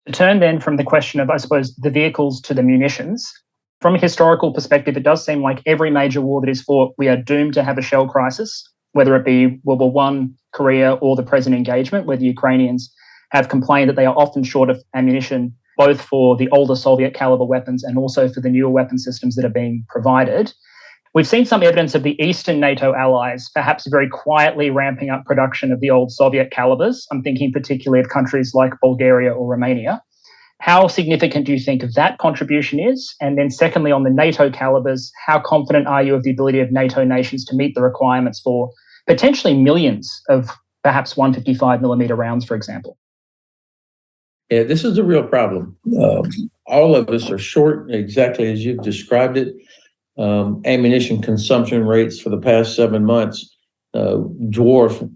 To turn then from the question of, I suppose, the vehicles to the munitions, from a historical perspective, it does seem like every major war that is fought, we are doomed to have a shell crisis, whether it be World War I, Korea, or the present engagement, where the Ukrainians have complained that they are often short of ammunition, both for the older Soviet caliber weapons and also for the newer weapon systems that are being provided. We've seen some evidence of the Eastern NATO allies perhaps very quietly ramping up production of the old Soviet calibers. I'm thinking particularly of countries like Bulgaria or Romania. How significant do you think that contribution is? And then secondly, on the NATO calibers, how confident are you of the ability of NATO nations to meet the requirements for potentially millions of perhaps 155mm rounds, for example? Yeah, this is a real problem. All of us are short, exactly as you've described it. Ammunition consumption rates for the past 7 months dwarf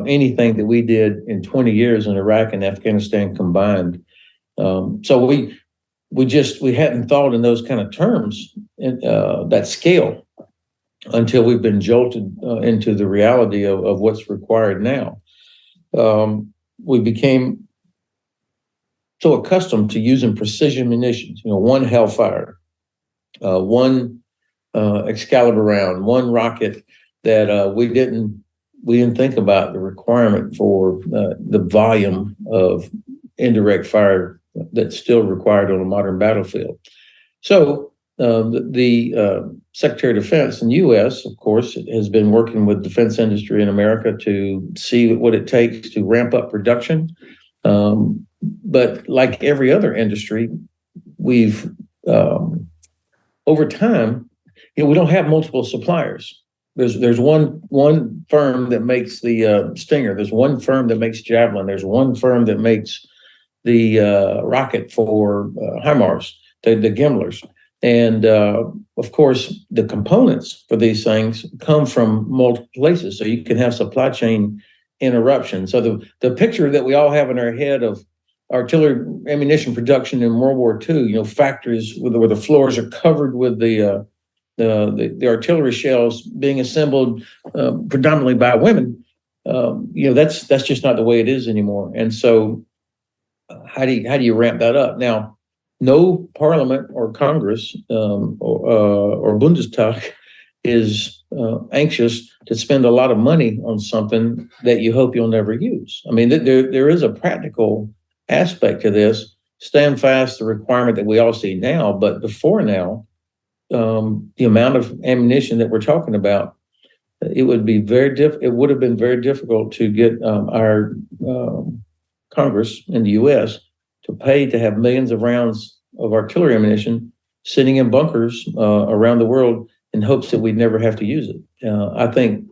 anything that we did in 20 years in Iraq and Afghanistan combined. So we hadn't thought in those kind of terms, that scale, until we've been jolted into the reality of what's required now. We became so accustomed to using precision munitions, one Hellfire, one Excalibur round, one rocket, that we didn't think about the requirement for the volume of indirect fire that's still required on a modern battlefield. So the Secretary of Defense in the U.S., of course, has been working with defense industry in America to see what it takes to ramp up production. But like every other industry, we've over time, we don't have multiple suppliers. There's one firm that makes the Stinger. There's one firm that makes Javelin. There's one firm that makes the rocket for HIMARS, the Gimlers. And of course, the components for these things come from multiple places, so you can have supply chain interruption. So the picture that we all have in our head of artillery ammunition production in World War II, factories where the floors are covered with the artillery shells being assembled predominantly by women, that's just not the way it is anymore. And so, how do you ramp that up? Now, no Parliament or Congress or Bundestag is anxious to spend a lot of money on something that you hope you'll never use. I mean, there is a practical aspect to this. Stand fast, the requirement that we all see now, but before now, the amount of ammunition that we're talking about, it would have been very difficult to get our Congress in the U.S. to pay to have millions of rounds of artillery ammunition sitting in bunkers around the world in hopes that we'd never have to use it. I think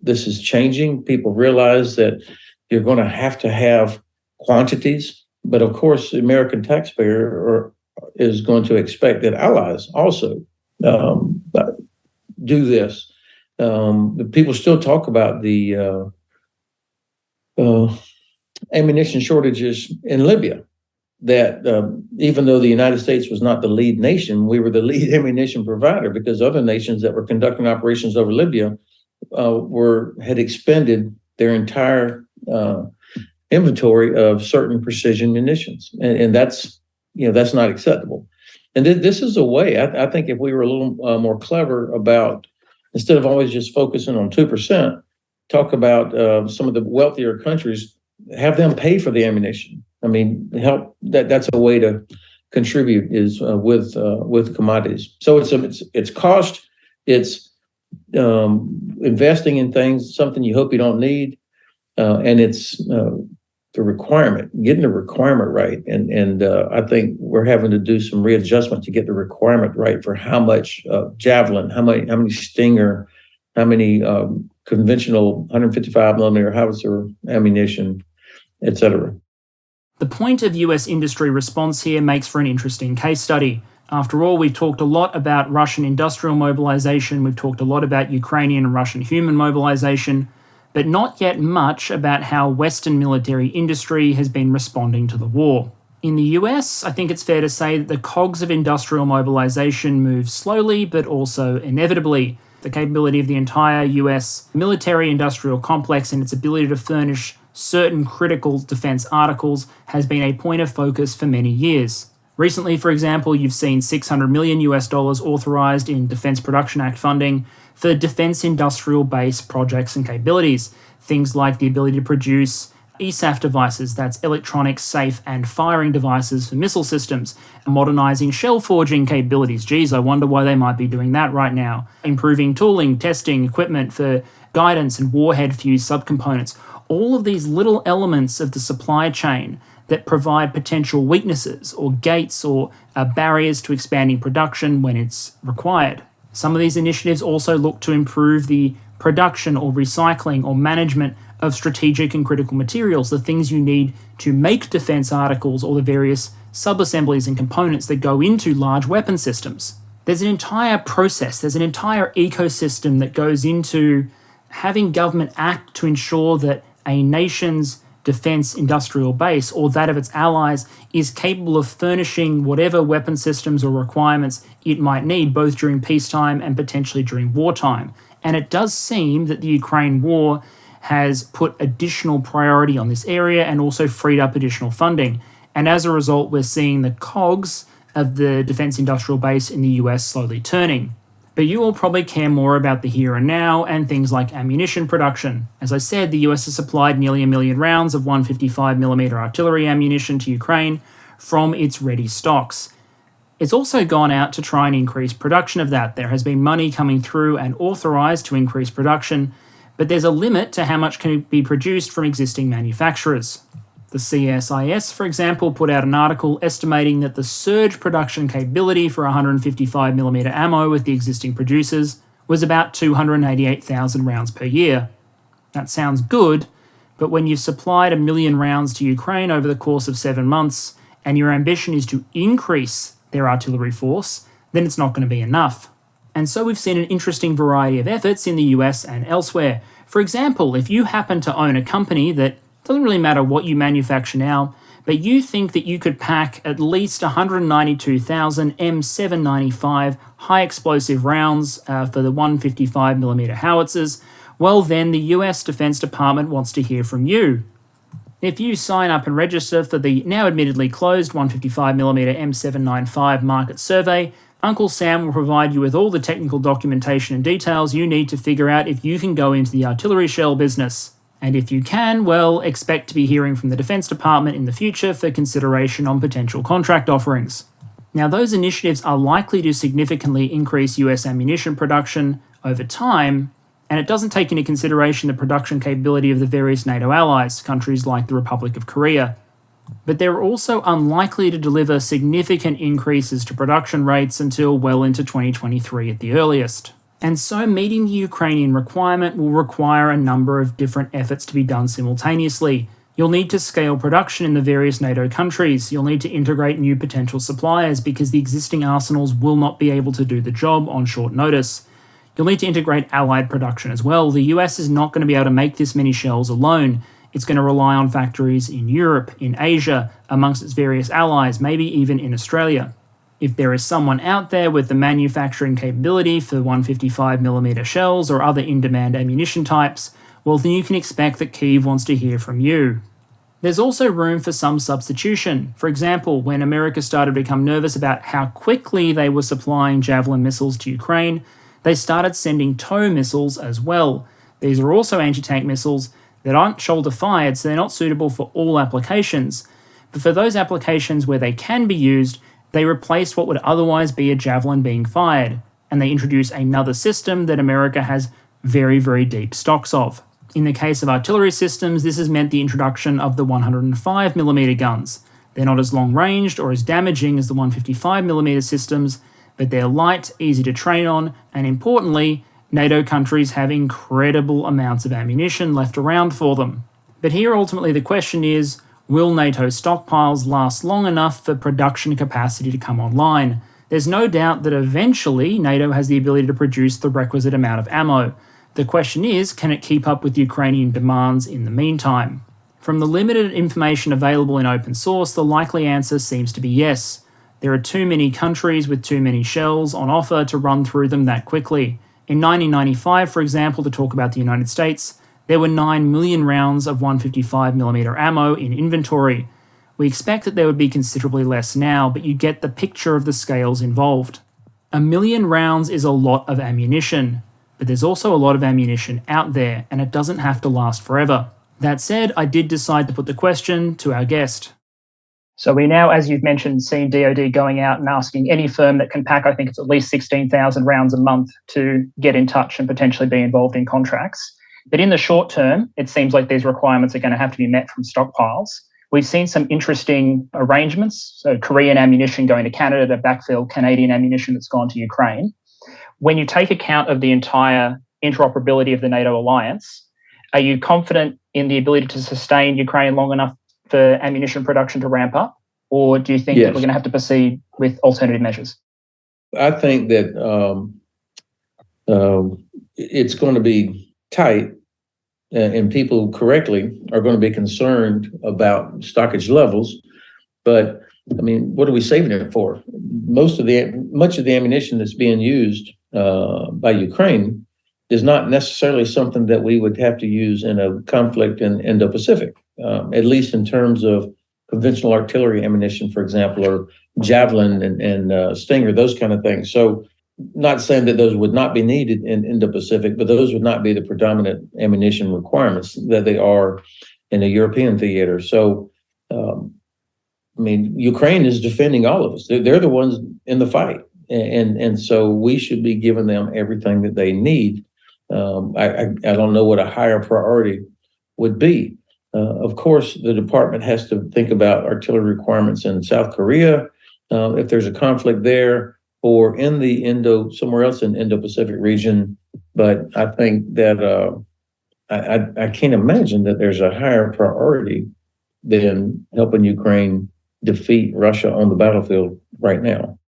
this is changing. People realize that you're going to have quantities, but of course, the American taxpayer is going to expect that allies also do this. People still talk about the ammunition shortages in Libya, that even though the United States was not the lead nation, we were the lead ammunition provider, because other nations that were conducting operations over Libya had expended their entire inventory of certain precision munitions, and that's not acceptable. And this is a way. I think if we were a little more clever about, instead of always just focusing on 2%, talk about some of the wealthier countries, have them pay for the ammunition. I mean, help. That's a way to contribute, is with commodities. So it's cost, it's investing in things, something you hope you don't need, and it's the requirement, getting the requirement right. And I think we're having to do some readjustment to get the requirement right for how much Javelin, how many Stinger, how many conventional 155mm howitzer ammunition, et cetera. The point of US industry response here makes for an interesting case study. After all, we've talked a lot about Russian industrial mobilization, we've talked a lot about Ukrainian and Russian human mobilization, but not yet much about how Western military industry has been responding to the war. In the US, I think it's fair to say that the cogs of industrial mobilization move slowly, but also inevitably. The capability of the entire US military-industrial complex and its ability to furnish certain critical defense articles has been a point of focus for many years. Recently, for example, you've seen $600 million authorized in Defense Production Act funding for defense industrial base projects and capabilities. Things like the ability to produce ESAF devices, that's electronic safe and firing devices for missile systems, modernizing shell forging capabilities. Geez, I wonder why they might be doing that right now. Improving tooling, testing, equipment for guidance and warhead fuse subcomponents. All of these little elements of the supply chain that provide potential weaknesses or gates or barriers to expanding production when it's required. Some of these initiatives also look to improve the production or recycling or management of strategic and critical materials, the things you need to make defense articles or the various sub-assemblies and components that go into large weapon systems. There's an entire process, there's an entire ecosystem that goes into having government act to ensure that a nation's defense industrial base or that of its allies is capable of furnishing whatever weapon systems or requirements it might need, both during peacetime and potentially during wartime. And it does seem that the Ukraine war has put additional priority on this area and also freed up additional funding. And as a result, we're seeing the cogs of the defense industrial base in the US slowly turning. But you all probably care more about the here and now and things like ammunition production. As I said, the US has supplied nearly 1 million rounds of 155mm artillery ammunition to Ukraine from its ready stocks. It's also gone out to try and increase production of that. There has been money coming through and authorized to increase production, but there's a limit to how much can be produced from existing manufacturers. The CSIS, for example, put out an article estimating that the surge production capability for 155mm ammo with the existing producers was about 288,000 rounds per year. That sounds good, but when you've supplied 1 million rounds to Ukraine over the course of 7 months, and your ambition is to increase their artillery force, then it's not going to be enough. And so we've seen an interesting variety of efforts in the US and elsewhere. For example, if you happen to own a company that doesn't really matter what you manufacture now, but you think that you could pack at least 192,000 M795 high explosive rounds for the 155mm howitzers, well then the US Defense Department wants to hear from you. If you sign up and register for the now admittedly closed 155mm M795 market survey, Uncle Sam will provide you with all the technical documentation and details you need to figure out if you can go into the artillery shell business. And if you can, well, expect to be hearing from the Defense Department in the future for consideration on potential contract offerings. Now, those initiatives are likely to significantly increase US ammunition production over time, and it doesn't take into consideration the production capability of the various NATO allies, countries like the Republic of Korea. But they're also unlikely to deliver significant increases to production rates until well into 2023 at the earliest. And so meeting the Ukrainian requirement will require a number of different efforts to be done simultaneously. You'll need to scale production in the various NATO countries. You'll need to integrate new potential suppliers because the existing arsenals will not be able to do the job on short notice. You'll need to integrate allied production as well. The US is not going to be able to make this many shells alone. It's going to rely on factories in Europe, in Asia, amongst its various allies, maybe even in Australia. If there is someone out there with the manufacturing capability for 155mm shells or other in-demand ammunition types, well then you can expect that Kyiv wants to hear from you. There's also room for some substitution. For example, when America started to become nervous about how quickly they were supplying Javelin missiles to Ukraine, they started sending TOW missiles as well. These are also anti-tank missiles that aren't shoulder-fired, so they're not suitable for all applications. But for those applications where they can be used, they replace what would otherwise be a Javelin being fired, and they introduce another system that America has very, very deep stocks of. In the case of artillery systems, this has meant the introduction of the 105mm guns. They're not as long-ranged or as damaging as the 155mm systems, but they're light, easy to train on, and importantly, NATO countries have incredible amounts of ammunition left around for them. But here ultimately the question is, will NATO stockpiles last long enough for production capacity to come online? There's no doubt that eventually NATO has the ability to produce the requisite amount of ammo, The question is, can it keep up with Ukrainian demands in the meantime? From the limited information available in open source, the likely answer seems to be yes. There are too many countries with too many shells on offer to run through them that quickly. In 1995, for example, to talk about the United States, there were 9 million rounds of 155mm ammo in inventory. We expect that there would be considerably less now, but you get the picture of the scales involved. 1 million rounds is a lot of ammunition, but there's also a lot of ammunition out there, and it doesn't have to last forever. That said, I did decide to put the question to our guest. So we now, as you've mentioned, seen DoD going out and asking any firm that can pack, I think it's at least 16,000 rounds a month, to get in touch and potentially be involved in contracts. But in the short term, it seems like these requirements are going to have to be met from stockpiles. We've seen some interesting arrangements, so Korean ammunition going to Canada to backfill Canadian ammunition that's gone to Ukraine. When you take account of the entire interoperability of the NATO alliance, are you confident in the ability to sustain Ukraine long enough for ammunition production to ramp up? Or do you think that we're going to have to proceed with alternative measures? I think that it's going to be tight, and people correctly are going to be concerned about stockage levels. But I mean, what are we saving it for? Much of the ammunition that's being used by Ukraine is not necessarily something that we would have to use in a conflict in Indo-Pacific, at least in terms of conventional artillery ammunition, for example, or javelin and Stinger, those kind of things. So not saying that those would not be needed in Indo-Pacific, but those would not be the predominant ammunition requirements that they are in the European theater. So, I mean, Ukraine is defending all of us. They're the ones in the fight. And so we should be giving them everything that they need. I don't know what a higher priority would be. Of course, the department has to think about artillery requirements in South Korea, if there's a conflict there, or in the somewhere else in Indo-Pacific region. But I think that I can't imagine that there's a higher priority than helping Ukraine defeat Russia on the battlefield right now.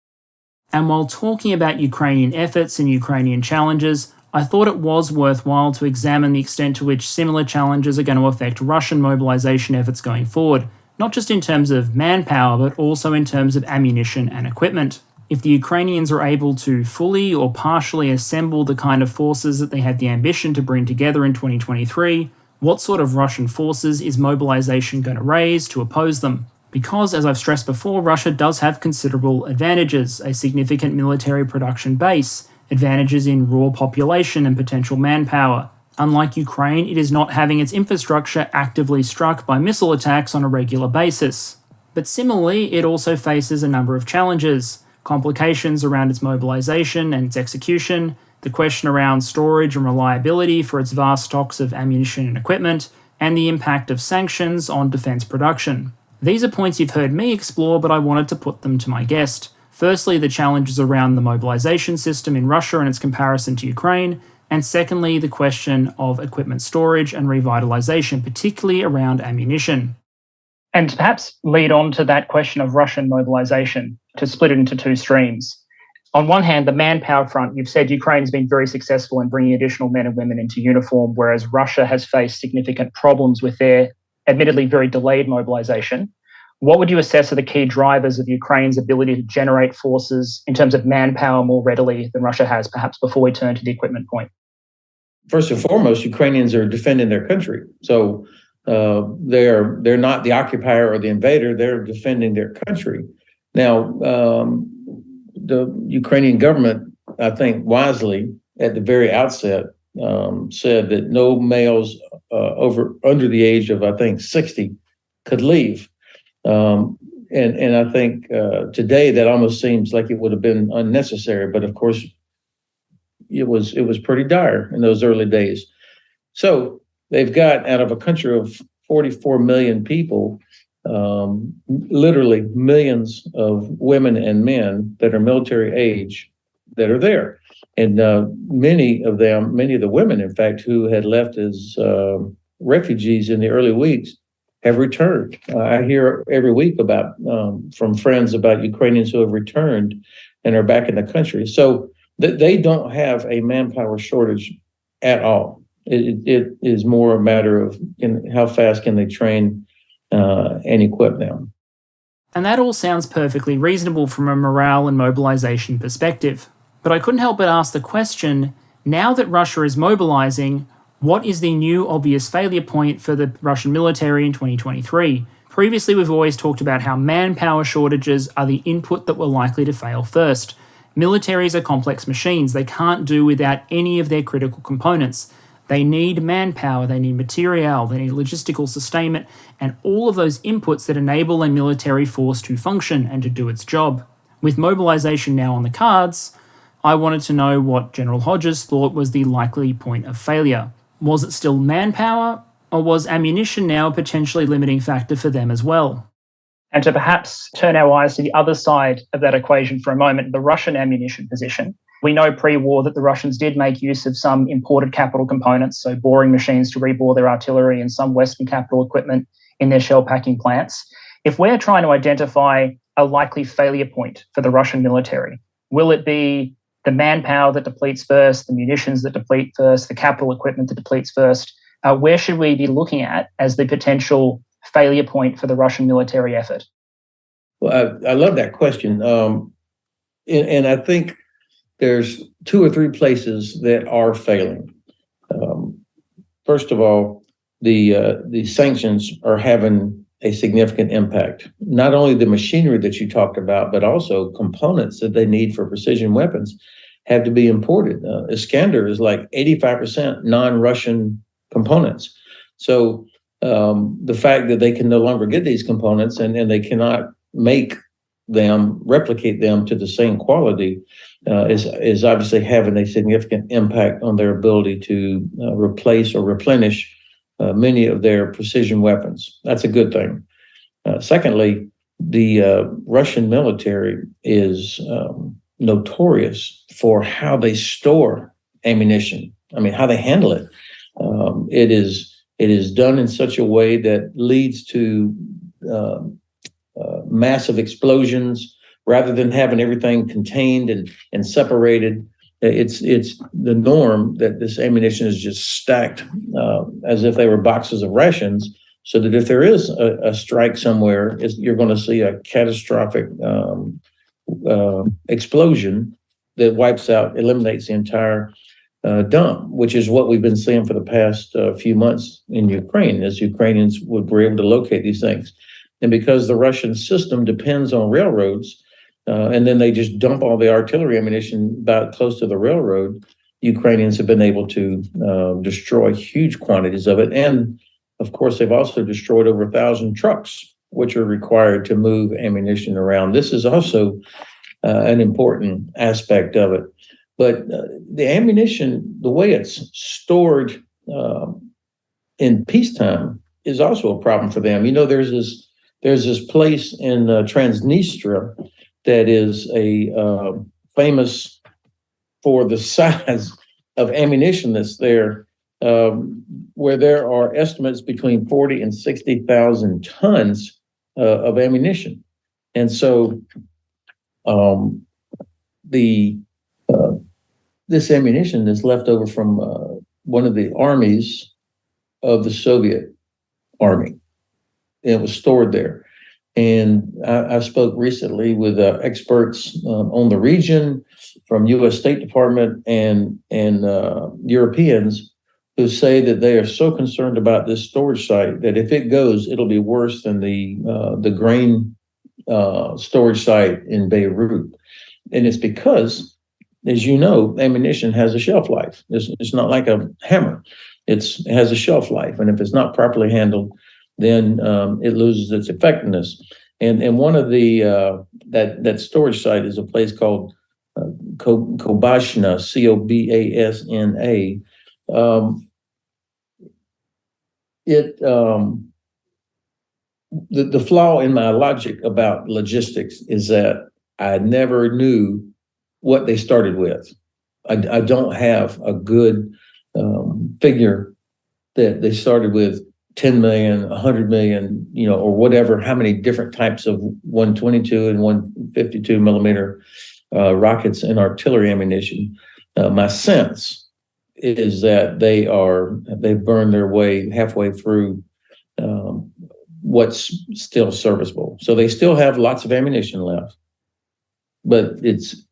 And while talking about Ukrainian efforts and Ukrainian challenges, I thought it was worthwhile to examine the extent to which similar challenges are going to affect Russian mobilization efforts going forward, not just in terms of manpower, but also in terms of ammunition and equipment. If the Ukrainians are able to fully or partially assemble the kind of forces that they had the ambition to bring together in 2023, what sort of Russian forces is mobilization going to raise to oppose them? Because, as I've stressed before, Russia does have considerable advantages, a significant military production base, advantages in raw population and potential manpower. Unlike Ukraine, it is not having its infrastructure actively struck by missile attacks on a regular basis. But similarly, it also faces a number of challenges, complications around its mobilization and its execution, the question around storage and reliability for its vast stocks of ammunition and equipment, and the impact of sanctions on defense production. These are points you've heard me explore, but I wanted to put them to my guest. Firstly, the challenges around the mobilization system in Russia and its comparison to Ukraine, and secondly, the question of equipment storage and revitalization, particularly around ammunition. And perhaps lead on to that question of Russian mobilization, to split it into two streams. On one hand, the manpower front, you've said Ukraine has been very successful in bringing additional men and women into uniform, whereas Russia has faced significant problems with their admittedly very delayed mobilization. What would you assess are the key drivers of Ukraine's ability to generate forces in terms of manpower more readily than Russia has, perhaps before we turn to the equipment point? First and foremost, Ukrainians are defending their country. So they're not the occupier or the invader, they're defending their country. Now, the Ukrainian government, I think wisely, at the very outset, said that no males under the age of, I think, 60 could leave. And I think today that almost seems like it would have been unnecessary, but of course it was pretty dire in those early days. So they've got, out of a country of 44 million people, literally millions of women and men that are military age that are there. And many of the women, in fact, who had left as refugees in the early weeks have returned. I hear every week about from friends about Ukrainians who have returned and are back in the country. So they don't have a manpower shortage at all. It is more a matter of how fast can they train and equip them. And that all sounds perfectly reasonable from a morale and mobilization perspective. But I couldn't help but ask the question, now that Russia is mobilizing, what is the new obvious failure point for the Russian military in 2023? Previously, we've always talked about how manpower shortages are the input that were likely to fail first. Militaries are complex machines. They can't do without any of their critical components. They need manpower, they need material, they need logistical sustainment, and all of those inputs that enable a military force to function and to do its job. With mobilization now on the cards, I wanted to know what General Hodges thought was the likely point of failure. Was it still manpower, or was ammunition now a potentially limiting factor for them as well? And to perhaps turn our eyes to the other side of that equation for a moment, the Russian ammunition position. We know pre-war that the Russians did make use of some imported capital components, so boring machines to rebore their artillery and some Western capital equipment in their shell packing plants. If we're trying to identify a likely failure point for the Russian military, will it be the manpower that depletes first, the munitions that deplete first, the capital equipment that depletes first? Where should we be looking at as the potential failure point for the Russian military effort? Well, I love that question. And I think there's 2 or 3 places that are failing. First of all, the sanctions are having a significant impact. Not only the machinery that you talked about, but also components that they need for precision weapons have to be imported. Iskander is like 85% non-Russian components. So the fact that they can no longer get these components and they cannot replicate them to the same quality is obviously having a significant impact on their ability to replace or replenish many of their precision weapons. That's a good thing. Secondly, the Russian military is notorious for how they store ammunition. I mean, how they handle it. It is done in such a way that leads to massive explosions rather than having everything contained and separated. It's the norm that this ammunition is just stacked as if they were boxes of rations, so that if there is a strike somewhere, you're going to see a catastrophic explosion that eliminates the entire dump, which is what we've been seeing for the past few months in Ukraine, as Ukrainians were able to locate these things. And because the Russian system depends on railroads, and then they just dump all the artillery ammunition about close to the railroad, Ukrainians have been able to destroy huge quantities of it. And of course, they've also destroyed over 1,000 trucks, which are required to move ammunition around. This is also an important aspect of it. But the ammunition, the way it's stored in peacetime is also a problem for them. You know, there's this place in Transnistria that is famous for the size of ammunition that's there, where there are estimates between 40 and 60,000 tons of ammunition. And so this ammunition is left over from one of the armies of the Soviet Army. It was stored there. And I spoke recently with experts on the region from U.S. State Department and Europeans who say that they are so concerned about this storage site that if it goes, it'll be worse than the grain storage site in Beirut. And it's because, as you know, ammunition has a shelf life. It's not like a hammer. It has a shelf life. And if it's not properly handled, then it loses its effectiveness. And one of the that storage site is a place called Kobashna, Cobasna. The flaw in my logic about logistics is that I never knew what they started with. I don't have a good figure that they started with 10 million, 100 million, or whatever, how many different types of 122 and 152 millimeter rockets and artillery ammunition. My sense is that they've burned their way halfway through what's still serviceable. So they still have lots of ammunition left, but it's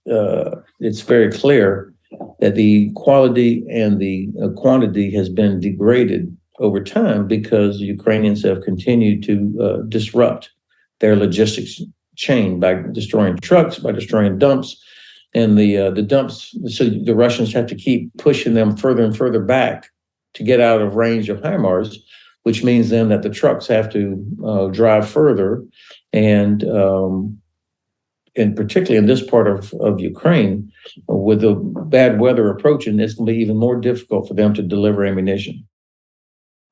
very clear that the quality and the quantity has been degraded over time because the Ukrainians have continued to disrupt their logistics chain by destroying trucks, by destroying dumps, and the dumps. So the Russians have to keep pushing them further and further back to get out of range of HIMARS, which means then that the trucks have to drive further, and particularly in this part of Ukraine, with the bad weather approaching, it's going to be even more difficult for them to deliver ammunition.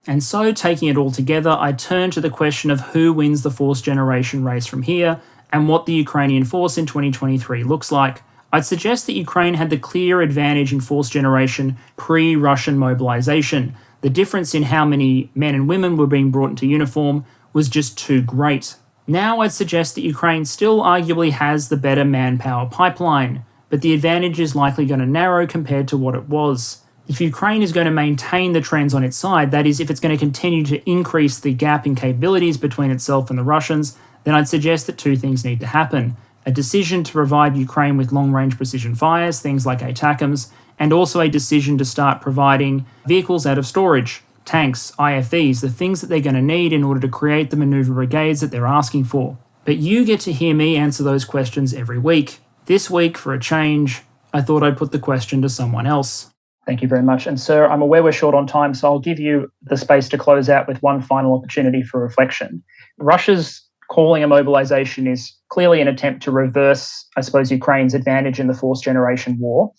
And so, taking it all together, I turn to the question of who wins the force generation race from here and what the Ukrainian force in 2023 looks like. I'd suggest that Ukraine had the clear advantage in force generation pre-Russian mobilization. The difference in how many men and women were being brought into uniform was just too great. Now I'd suggest that Ukraine still arguably has the better manpower pipeline, but the advantage is likely going to narrow compared to what it was. If Ukraine is going to maintain the trends on its side, that is, if it's going to continue to increase the gap in capabilities between itself and the Russians, then I'd suggest that two things need to happen. A decision to provide Ukraine with long-range precision fires, things like ATACMS, and also a decision to start providing vehicles out of storage, tanks, IFVs, the things that they're going to need in order to create the manoeuvre brigades that they're asking for. But you get to hear me answer those questions every week. This week, for a change, I thought I'd put the question to someone else. Thank you very much. And sir, I'm aware we're short on time, so I'll give you the space to close out with one final opportunity for reflection. Russia's calling a mobilization is clearly an attempt to reverse, I suppose, Ukraine's advantage in the force generation war.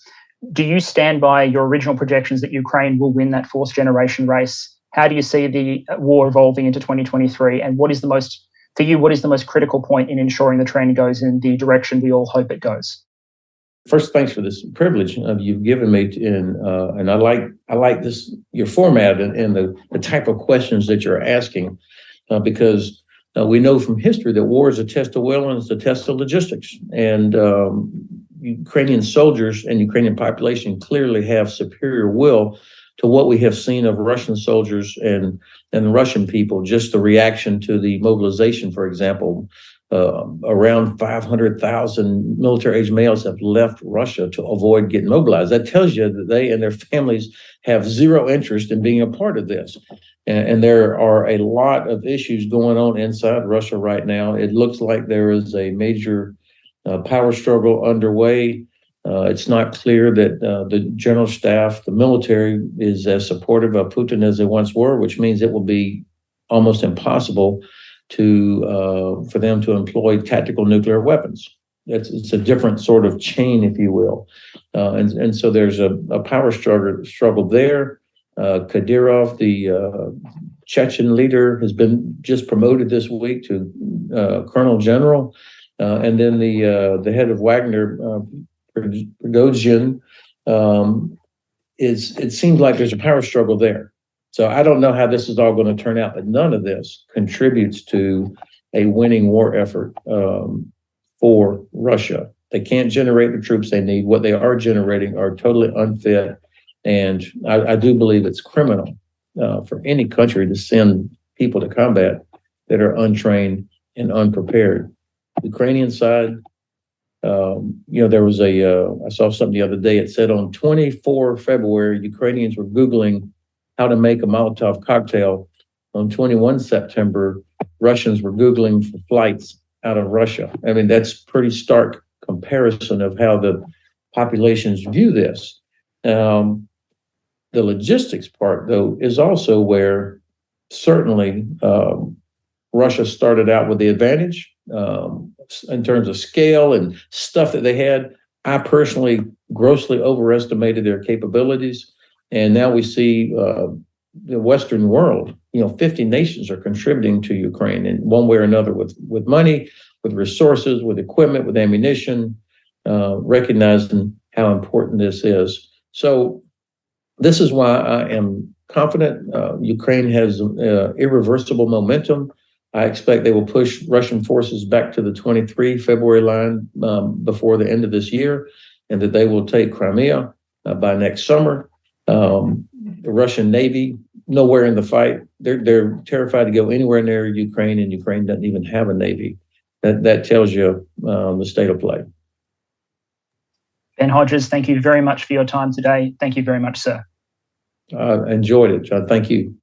Do you stand by your original projections that Ukraine will win that force generation race? How do you see the war evolving into 2023? And what is the most critical point in ensuring the trend goes in the direction we all hope it goes? First, thanks for this privilege you've given me, and I like this, your format and the type of questions that you're asking, because we know from history that war is a test of will and it's a test of logistics. And Ukrainian soldiers and Ukrainian population clearly have superior will to what we have seen of Russian soldiers and the Russian people. Just the reaction to the mobilization, for example. Around 500,000 military-age males have left Russia to avoid getting mobilized. That tells you that they and their families have zero interest in being a part of this. And there are a lot of issues going on inside Russia right now. It looks like there is a major power struggle underway. It's not clear that the general staff, the military, is as supportive of Putin as they once were, which means it will be almost impossible for them to employ tactical nuclear weapons. It's a different sort of chain, if you will, and so there's a power struggle there. Kadyrov, the Chechen leader, has been just promoted this week to Colonel General, and then the head of Wagner, Prigozhin, it seems like there's a power struggle there. So I don't know how this is all going to turn out, but none of this contributes to a winning war effort for Russia. They can't generate the troops they need. What they are generating are totally unfit. And I do believe it's criminal for any country to send people to combat that are untrained and unprepared. The Ukrainian side, there was I saw something the other day. It said on 24 February, Ukrainians were Googling how to make a Molotov cocktail. On 21 September, Russians were Googling for flights out of Russia. I mean, that's pretty stark comparison of how the populations view this. The logistics part, though, is also where certainly Russia started out with the advantage in terms of scale and stuff that they had. I personally grossly overestimated their capabilities. And now we see the Western world, 50 nations are contributing to Ukraine in one way or another with money, with resources, with equipment, with ammunition, recognizing how important this is. So this is why I am confident Ukraine has irreversible momentum. I expect they will push Russian forces back to the 23 February line before the end of this year, and that they will take Crimea by next summer. The Russian Navy, nowhere in the fight. They're terrified to go anywhere near Ukraine, and Ukraine doesn't even have a Navy. That tells you the state of play. Ben Hodges, thank you very much for your time today. Thank you very much, sir. I enjoyed it, John. Thank you.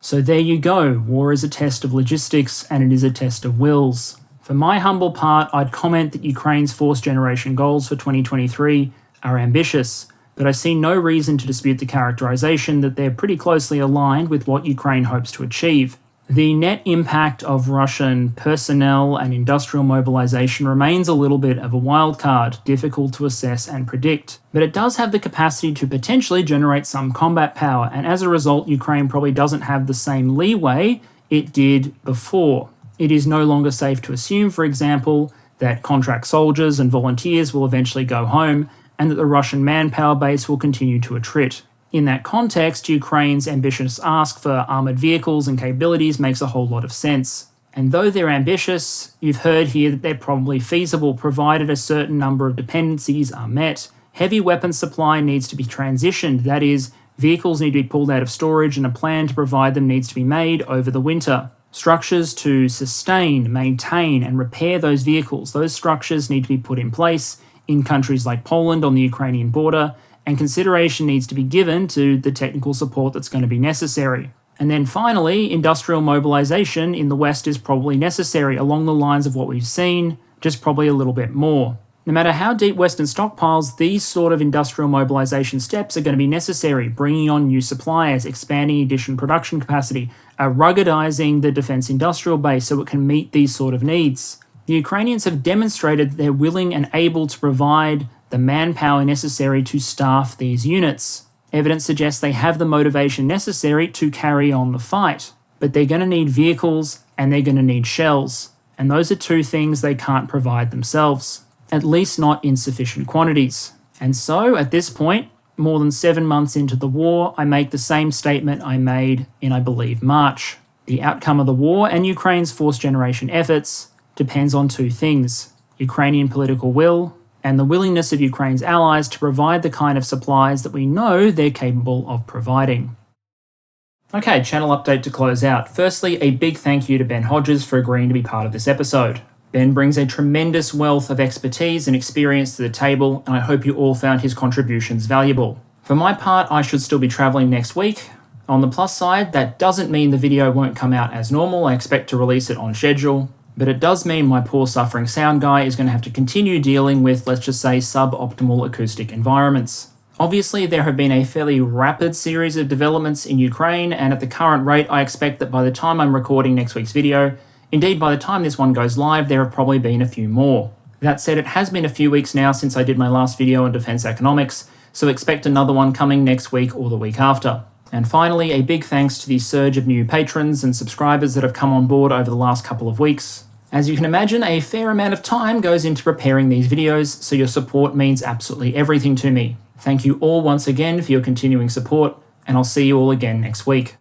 So there you go. War is a test of logistics, and it is a test of wills. For my humble part, I'd comment that Ukraine's fourth generation goals for 2023 are ambitious, but I see no reason to dispute the characterization that they're pretty closely aligned with what Ukraine hopes to achieve. The net impact of Russian personnel and industrial mobilization remains a little bit of a wild card, difficult to assess and predict. But it does have the capacity to potentially generate some combat power, and as a result, Ukraine probably doesn't have the same leeway it did before. It is no longer safe to assume, for example, that contract soldiers and volunteers will eventually go home, and that the Russian manpower base will continue to attrit. In that context, Ukraine's ambitious ask for armoured vehicles and capabilities makes a whole lot of sense. And though they're ambitious, you've heard here that they're probably feasible provided a certain number of dependencies are met. Heavy weapons supply needs to be transitioned, that is, vehicles need to be pulled out of storage and a plan to provide them needs to be made over the winter. Structures to sustain, maintain and repair those vehicles, those structures need to be put in place in countries like Poland on the Ukrainian border, and consideration needs to be given to the technical support that's going to be necessary. And then finally, industrial mobilization in the West is probably necessary along the lines of what we've seen, just probably a little bit more. No matter how deep Western stockpiles, these sort of industrial mobilization steps are going to be necessary, bringing on new suppliers, expanding additional production capacity, ruggedizing the defense industrial base so it can meet these sort of needs. The Ukrainians have demonstrated that they're willing and able to provide the manpower necessary to staff these units. Evidence suggests they have the motivation necessary to carry on the fight, but they're going to need vehicles and they're going to need shells, and those are two things they can't provide themselves, at least not in sufficient quantities. And so, at this point, more than 7 months into the war, I make the same statement I made in, I believe, March. The outcome of the war and Ukraine's fourth generation efforts depends on two things: Ukrainian political will and the willingness of Ukraine's allies to provide the kind of supplies that we know they're capable of providing. Okay, channel update to close out. Firstly, a big thank you to Ben Hodges for agreeing to be part of this episode. Ben brings a tremendous wealth of expertise and experience to the table, and I hope you all found his contributions valuable. For my part, I should still be travelling next week. On the plus side, that doesn't mean the video won't come out as normal. I expect to release it on schedule. But it does mean my poor suffering sound guy is going to have to continue dealing with, let's just say, suboptimal acoustic environments. Obviously, there have been a fairly rapid series of developments in Ukraine, and at the current rate, I expect that by the time I'm recording next week's video, indeed by the time this one goes live, there have probably been a few more. That said, it has been a few weeks now since I did my last video on defense economics, so expect another one coming next week or the week after. And finally, a big thanks to the surge of new patrons and subscribers that have come on board over the last couple of weeks. As you can imagine, a fair amount of time goes into preparing these videos, so your support means absolutely everything to me. Thank you all once again for your continuing support, and I'll see you all again next week.